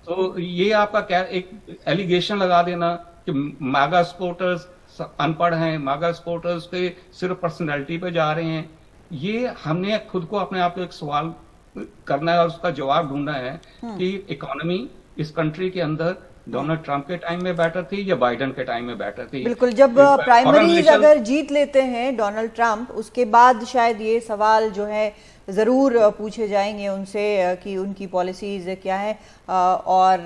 तो ये आपका क्या एक एलिगेशन लगा देना कि मागा सपोर्टर्स अनपढ़ हैं, मागा सपोर्टर्स पे सिर्फ पर्सनैलिटी पे जा रहे हैं, ये हमने खुद को अपने आप को एक सवाल करना है और उसका जवाब ढूंढना है कि इकोनॉमी इस कंट्री के अंदर डोनाल्ड ट्रंप के टाइम में बेटर थी या बाइडेन के टाइम में बेटर थी। बिल्कुल, जब प्राइमरीज अगर जीत लेते हैं डोनाल्ड ट्रंप, उसके बाद शायद ये सवाल जो है ज़रूर पूछे जाएंगे उनसे कि उनकी पॉलिसीज क्या है, और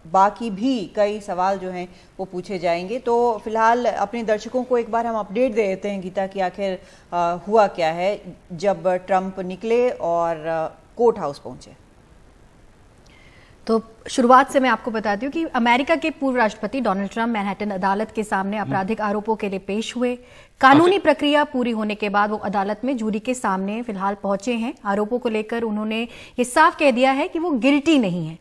बाकी भी कई सवाल जो हैं वो पूछे जाएंगे। तो फिलहाल अपने दर्शकों को एक बार हम अपडेट दे देते हैं गीता कि आखिर हुआ क्या है जब ट्रंप निकले और कोर्ट हाउस पहुंचे। तो शुरुआत से मैं आपको बताती हूँ कि अमेरिका के पूर्व राष्ट्रपति डोनाल्ड ट्रंप मैनहट्टन अदालत के सामने आपराधिक आरोपों के लिए पेश हुए। कानूनी प्रक्रिया पूरी होने के बाद वो अदालत में जूरी के सामने फिलहाल पहुंचे हैं। आरोपों को लेकर उन्होंने ये साफ कह दिया है कि वो गिल्टी नहीं है।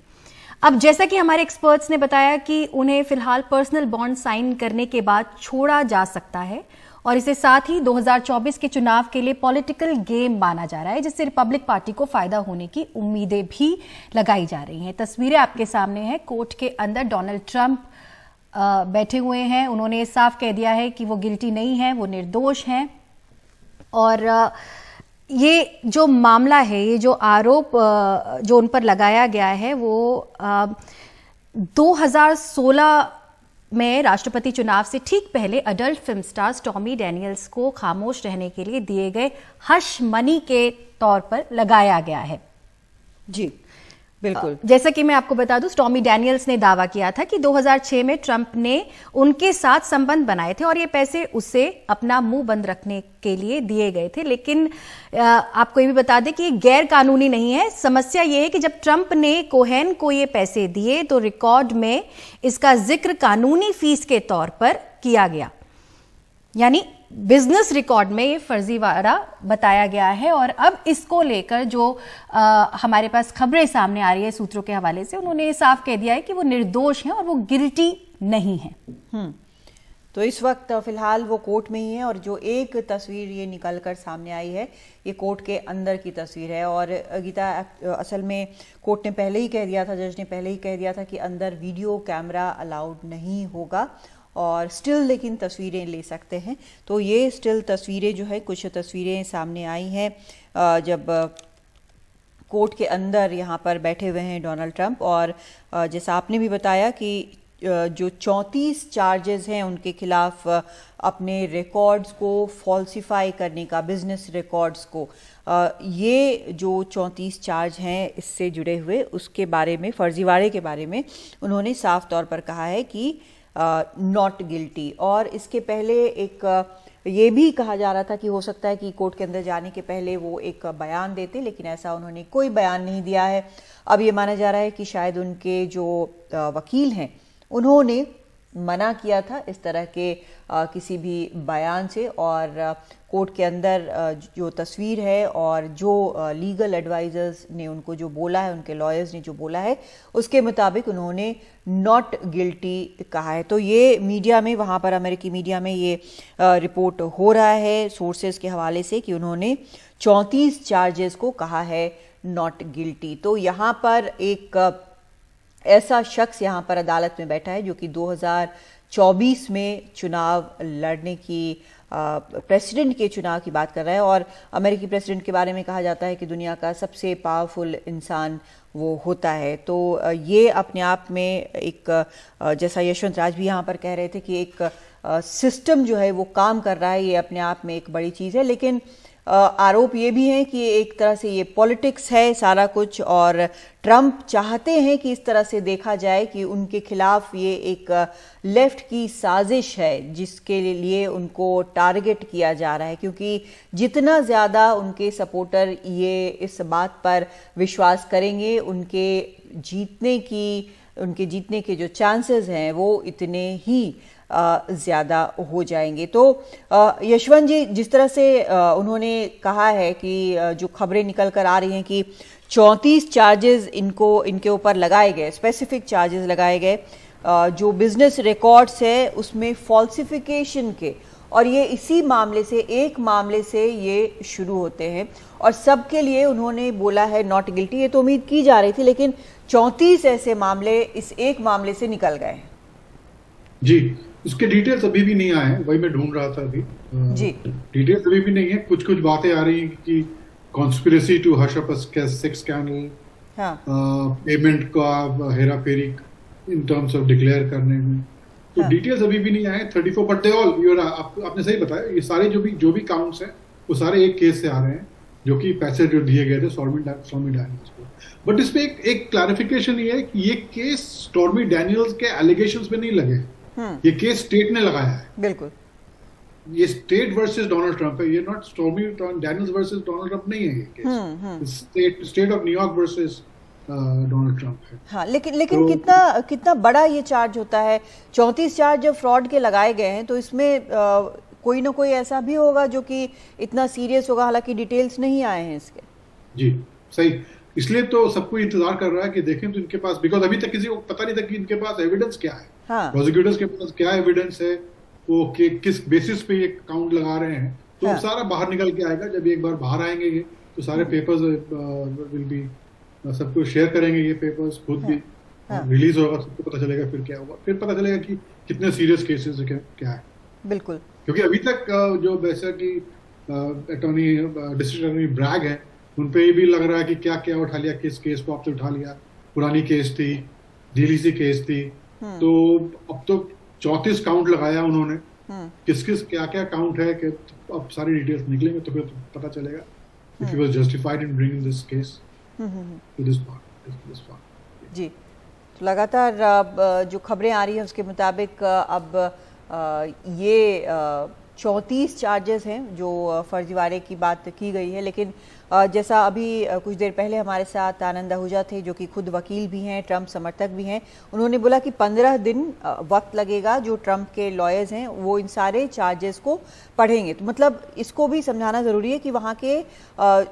अब जैसा कि हमारे एक्सपर्ट्स ने बताया कि उन्हें फिलहाल पर्सनल बॉन्ड साइन करने के बाद छोड़ा जा सकता है, और इसे साथ ही 2024 के चुनाव के लिए पॉलिटिकल गेम माना जा रहा है, जिससे रिपब्लिक पार्टी को फायदा होने की उम्मीदें भी लगाई जा रही हैं। तस्वीरें आपके सामने हैं। कोर्ट के अंदर डोनाल्ड ट्रंप बैठे हुए हैं। उन्होंने साफ कह दिया है कि वो गिल्टी नहीं है, वो निर्दोष हैं। और ये जो मामला है, ये जो आरोप जो उन पर लगाया गया है, वो 2016 में राष्ट्रपति चुनाव से ठीक पहले adult film star stormy Daniels को खामोश रहने के लिए दिए गए हश मनी के तौर पर लगाया गया है। जी बिल्कुल, जैसा कि मैं आपको बता दूं, स्टॉर्मी डैनियल्स ने दावा किया था कि 2006 में ट्रंप ने उनके साथ संबंध बनाए थे और ये पैसे उसे अपना मुंह बंद रखने के लिए दिए गए थे। लेकिन आपको ये भी बता दें कि ये गैर कानूनी नहीं है। समस्या ये है कि जब ट्रंप ने कोहेन को ये पैसे दिए तो रिकॉर्ड में इसका जिक्र कानूनी फीस के तौर पर किया गया, यानी बिजनेस रिकॉर्ड में ये फर्जीवाड़ा बताया गया है और अब इसको लेकर जो हमारे पास खबरें सामने आ रही है सूत्रों के हवाले से, उन्होंने साफ कह दिया है कि वो निर्दोष हैं और वो गिल्टी नहीं है। तो इस वक्त फिलहाल वो कोर्ट में ही है और जो एक तस्वीर ये निकल कर सामने आई है ये कोर्ट के अंदर की तस्वीर है। और गीता, असल में कोर्ट ने पहले ही कह दिया था, जज ने पहले ही कह दिया था कि अंदर वीडियो कैमरा अलाउड नहीं होगा और स्टिल लेकिन तस्वीरें ले सकते हैं। तो ये स्टिल तस्वीरें जो है, कुछ तस्वीरें सामने आई हैं जब कोर्ट के अंदर यहाँ पर बैठे हुए हैं डोनाल्ड ट्रंप। और जैसा आपने भी बताया कि जो 34 चार्जेस हैं उनके खिलाफ अपने रिकॉर्ड्स को फॉल्सिफाई करने का, बिजनेस रिकॉर्ड्स को, ये जो 34 चार्ज हैं इससे जुड़े हुए, उसके बारे में, फर्जीवाड़े के बारे में उन्होंने साफ तौर पर कहा है कि नॉट गिल्टी। और इसके पहले एक ये भी कहा जा रहा था कि हो सकता है कि कोर्ट के अंदर जाने के पहले वो एक बयान देते, लेकिन ऐसा उन्होंने कोई बयान नहीं दिया है। अब ये माना जा रहा है कि शायद उनके जो वकील हैं उन्होंने मना किया था इस तरह के किसी भी बयान से। और कोर्ट के अंदर जो तस्वीर है और जो लीगल एडवाइजर्स ने उनको जो बोला है, उनके लॉयर्स ने जो बोला है, उसके मुताबिक उन्होंने नॉट गिल्टी कहा है। तो ये मीडिया में, वहाँ पर अमेरिकी मीडिया में ये रिपोर्ट हो रहा है सोर्सेज के हवाले से कि उन्होंने 34 चार्जेस को कहा है नॉट गिल्टी। तो यहाँ पर एक ऐसा शख्स यहाँ पर अदालत में बैठा है जो कि 2024 में चुनाव लड़ने की, प्रेसिडेंट के चुनाव की बात कर रहा है। और अमेरिकी प्रेसिडेंट के बारे में कहा जाता है कि दुनिया का सबसे पावरफुल इंसान वो होता है। तो ये अपने आप में एक, जैसा यशवंत राज भी यहाँ पर कह रहे थे कि एक सिस्टम जो है वो काम कर रहा है, ये अपने आप में एक बड़ी चीज़ है। लेकिन आरोप ये भी है कि एक तरह से ये पॉलिटिक्स है सारा कुछ, और ट्रंप चाहते हैं कि इस तरह से देखा जाए कि उनके खिलाफ ये एक लेफ्ट की साजिश है जिसके लिए उनको टारगेट किया जा रहा है। क्योंकि जितना ज़्यादा उनके सपोर्टर ये इस बात पर विश्वास करेंगे, उनके जीतने के जो चांसेस हैं वो इतने ही ज़्यादा हो जाएंगे। तो यशवंत जी, जिस तरह से उन्होंने कहा है कि जो खबरें निकल कर आ रही हैं कि 34 चार्जेस इनके ऊपर लगाए गए, स्पेसिफिक चार्जेस लगाए गए, जो बिजनेस रिकॉर्ड्स है उसमें फॉल्सिफिकेशन के, और ये इसी मामले से, एक मामले से ये शुरू होते हैं और सबके लिए उन्होंने बोला है नॉट गिल्टी। ये तो उम्मीद की जा रही थी, लेकिन 34 ऐसे मामले इस एक मामले से निकल गए हैं। जी, उसके डिटेल्स अभी भी नहीं आए हैं, वही मैं ढूंढ रहा था अभी। जी, डिटेल्स अभी भी नहीं है। कुछ बातें आ रही हैं कि conspiracy to hush up sex scandal, payment का हेरा फेरी इन टर्म्स ऑफ डिक्लेयर करने में, तो डिटेल्स अभी भी नहीं आए। 34, बट दे ऑल, आपने सही बताया, ये सारे जो भी काउंट्स हैं वो सारे एक केस से आ रहे हैं, जो कि पैसे जो दिए गए थे स्टॉर्मी डैनियल्स को। बट इसमें एक क्लैरिफिकेशन ये है कि ये केस स्टॉर्मी डैनियल्स के एलिगेशंस पे नहीं लगे, ये केस स्टेट ने लगाया है। बिल्कुल, ये स्टेट वर्सेस डोनाल्ड ट्रंप है, ये not stormy Daniels versus Donald Trump नहीं है। ये case state of New York versus Donald Trump है। हाँ, लेकिन तो, कितना बड़ा ये चार्ज होता है? 34 चार्ज जब फ्रॉड के लगाए गए हैं तो इसमें कोई ना कोई ऐसा भी होगा जो कि इतना सीरियस होगा, हालांकि डिटेल्स नहीं आए हैं इसके। जी सही, इसलिए तो सबको इंतजार कर रहा है कि देखें तो इनके पास, बिकॉज अभी तक किसी को पता नहीं था कि इनके पास एविडेंस क्या है, प्रोसिक्यूटर्स के पास क्या एविडेंस है, वो किस बेसिस पे ये काउंट लगा रहे हैं। तो सारा बाहर निकल के आएगा। जब एक बार बाहर आएंगे ये, तो सारे पेपर्स विल बी, सबको शेयर करेंगे ये पेपर्स, खुद भी रिलीज होगा, सबको पता चलेगा फिर क्या होगा, फिर पता चलेगा कि कितने सीरियस केसेस क्या है। बिल्कुल, क्योंकि अभी तक जो वैसा कि अटॉर्नी, डिस्ट्रिक्ट अटॉर्नी ब्रैग है, उन पे भी लग रहा है कि क्या क्या उठा लिया, किस केस को आपसे उठा लिया, पुरानी केस थी, डीलीसी केस थी। तो अब तो 34 काउंट लगाया उन्होंने, किस क्या क्या काउंट है, कि अब सारी डिटेल्स निकलेंगे तो फिर पता चलेगा if he was justified in bringing this case to this part. जी, तो लगातार जो खबरें आ रही हैं उसके मुताबिक अब ये 34 चार्जेस हैं जो फर्जीवाड़े की बात की गई है। लेकिन जैसा अभी कुछ देर पहले हमारे साथ आनंद आहूजा थे, जो कि खुद वकील भी हैं, ट्रंप समर्थक भी हैं, उन्होंने बोला कि 15 दिन वक्त लगेगा। जो ट्रंप के लॉयर्स हैं वो इन सारे चार्जेस को पढ़ेंगे। तो मतलब इसको भी समझाना ज़रूरी है कि वहाँ के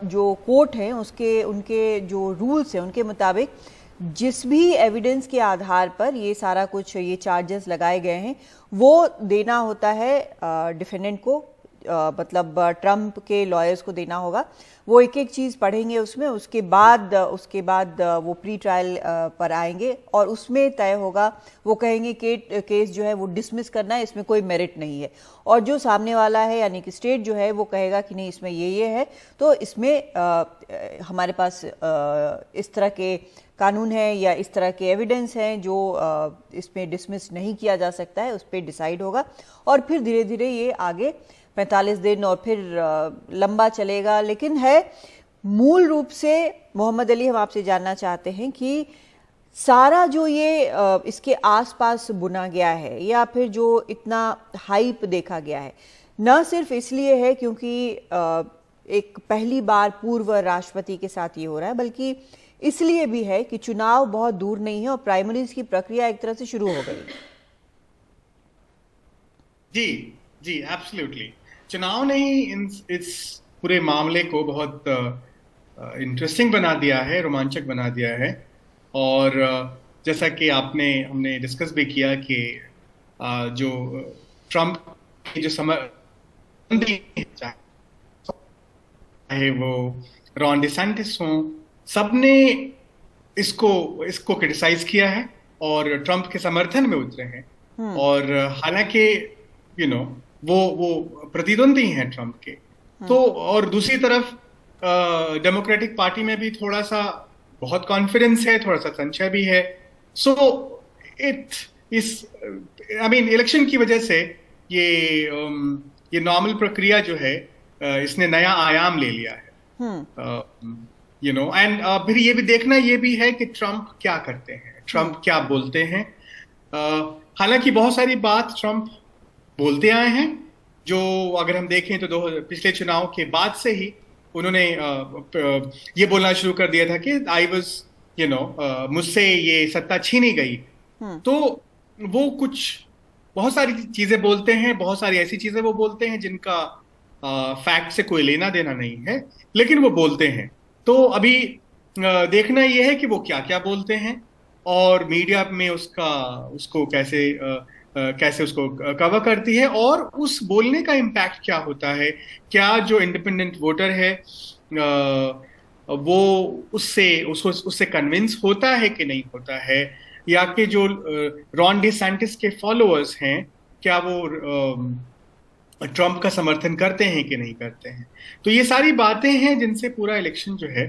जो कोर्ट हैं उनके जो रूल्स हैं उनके मुताबिक जिस भी एविडेंस के आधार पर ये सारा कुछ ये चार्जेस लगाए गए हैं वो देना होता है डिफेंडेंट को, मतलब ट्रंप के लॉयर्स को देना होगा। वो एक एक चीज़ पढ़ेंगे उसमें, उसके बाद वो प्री ट्रायल पर आएंगे और उसमें तय होगा। वो कहेंगे कि केस जो है वो डिसमिस करना है, इसमें कोई मेरिट नहीं है। और जो सामने वाला है यानी कि स्टेट जो है वो कहेगा कि नहीं इसमें ये है, तो इसमें हमारे पास इस तरह के कानून है या इस तरह के एविडेंस हैं जो इसमें डिसमिस नहीं किया जा सकता है, उस पर डिसाइड होगा। और फिर धीरे धीरे ये आगे 45 दिन और फिर लंबा चलेगा। लेकिन है मूल रूप से मोहम्मद अली, हम आपसे जानना चाहते हैं कि सारा जो ये इसके आसपास बुना गया है या फिर जो इतना हाइप देखा गया है, न सिर्फ इसलिए है क्योंकि एक पहली बार पूर्व राष्ट्रपति के साथ ये हो रहा है, बल्कि इसलिए भी है कि चुनाव बहुत दूर नहीं है और प्राइमरीज की प्रक्रिया एक तरह से शुरू हो गई। जी जी, एब्सोल्युटली। चुनाव ने ही इस पूरे मामले को बहुत इंटरेस्टिंग बना दिया है, रोमांचक बना दिया है। और जैसा कि हमने डिस्कस भी किया कि जो ट्रंप की जो चाहे वो रॉन डिसेंटिस हों, सबने इसको क्रिटिसाइज किया है और ट्रंप के समर्थन में उतरे हैं। और हालांकि वो प्रतिद्वंदी हैं ट्रंप के। तो और दूसरी तरफ डेमोक्रेटिक पार्टी में भी थोड़ा सा बहुत कॉन्फिडेंस है, थोड़ा सा संशय भी है। सो इलेक्शन की वजह से ये नॉर्मल प्रक्रिया जो है इसने नया आयाम ले लिया है। एंड फिर ये भी देखना ये भी है कि ट्रंप क्या करते हैं, ट्रंप क्या बोलते हैं। हालांकि बहुत सारी बात ट्रंप बोलते आए हैं, जो अगर हम देखें तो पिछले चुनाव के बाद से ही उन्होंने ये बोलना शुरू कर दिया था कि आई वाज मुझसे ये सत्ता छीनी गई। तो वो बहुत सारी चीजें बोलते हैं, बहुत सारी ऐसी चीजें वो बोलते हैं जिनका फैक्ट से कोई लेना देना नहीं है, लेकिन वो बोलते हैं। तो अभी देखना यह है कि वो क्या क्या बोलते हैं और मीडिया में उसको कैसे उसको कवर करती है और उस बोलने का इम्पैक्ट क्या होता है। क्या जो इंडिपेंडेंट वोटर है वो उससे कन्विंस होता है कि नहीं होता है, या कि जो रॉन डिसेंटिस के फॉलोअर्स हैं क्या वो ट्रंप का समर्थन करते हैं कि नहीं करते हैं। तो ये सारी बातें हैं जिनसे पूरा इलेक्शन जो है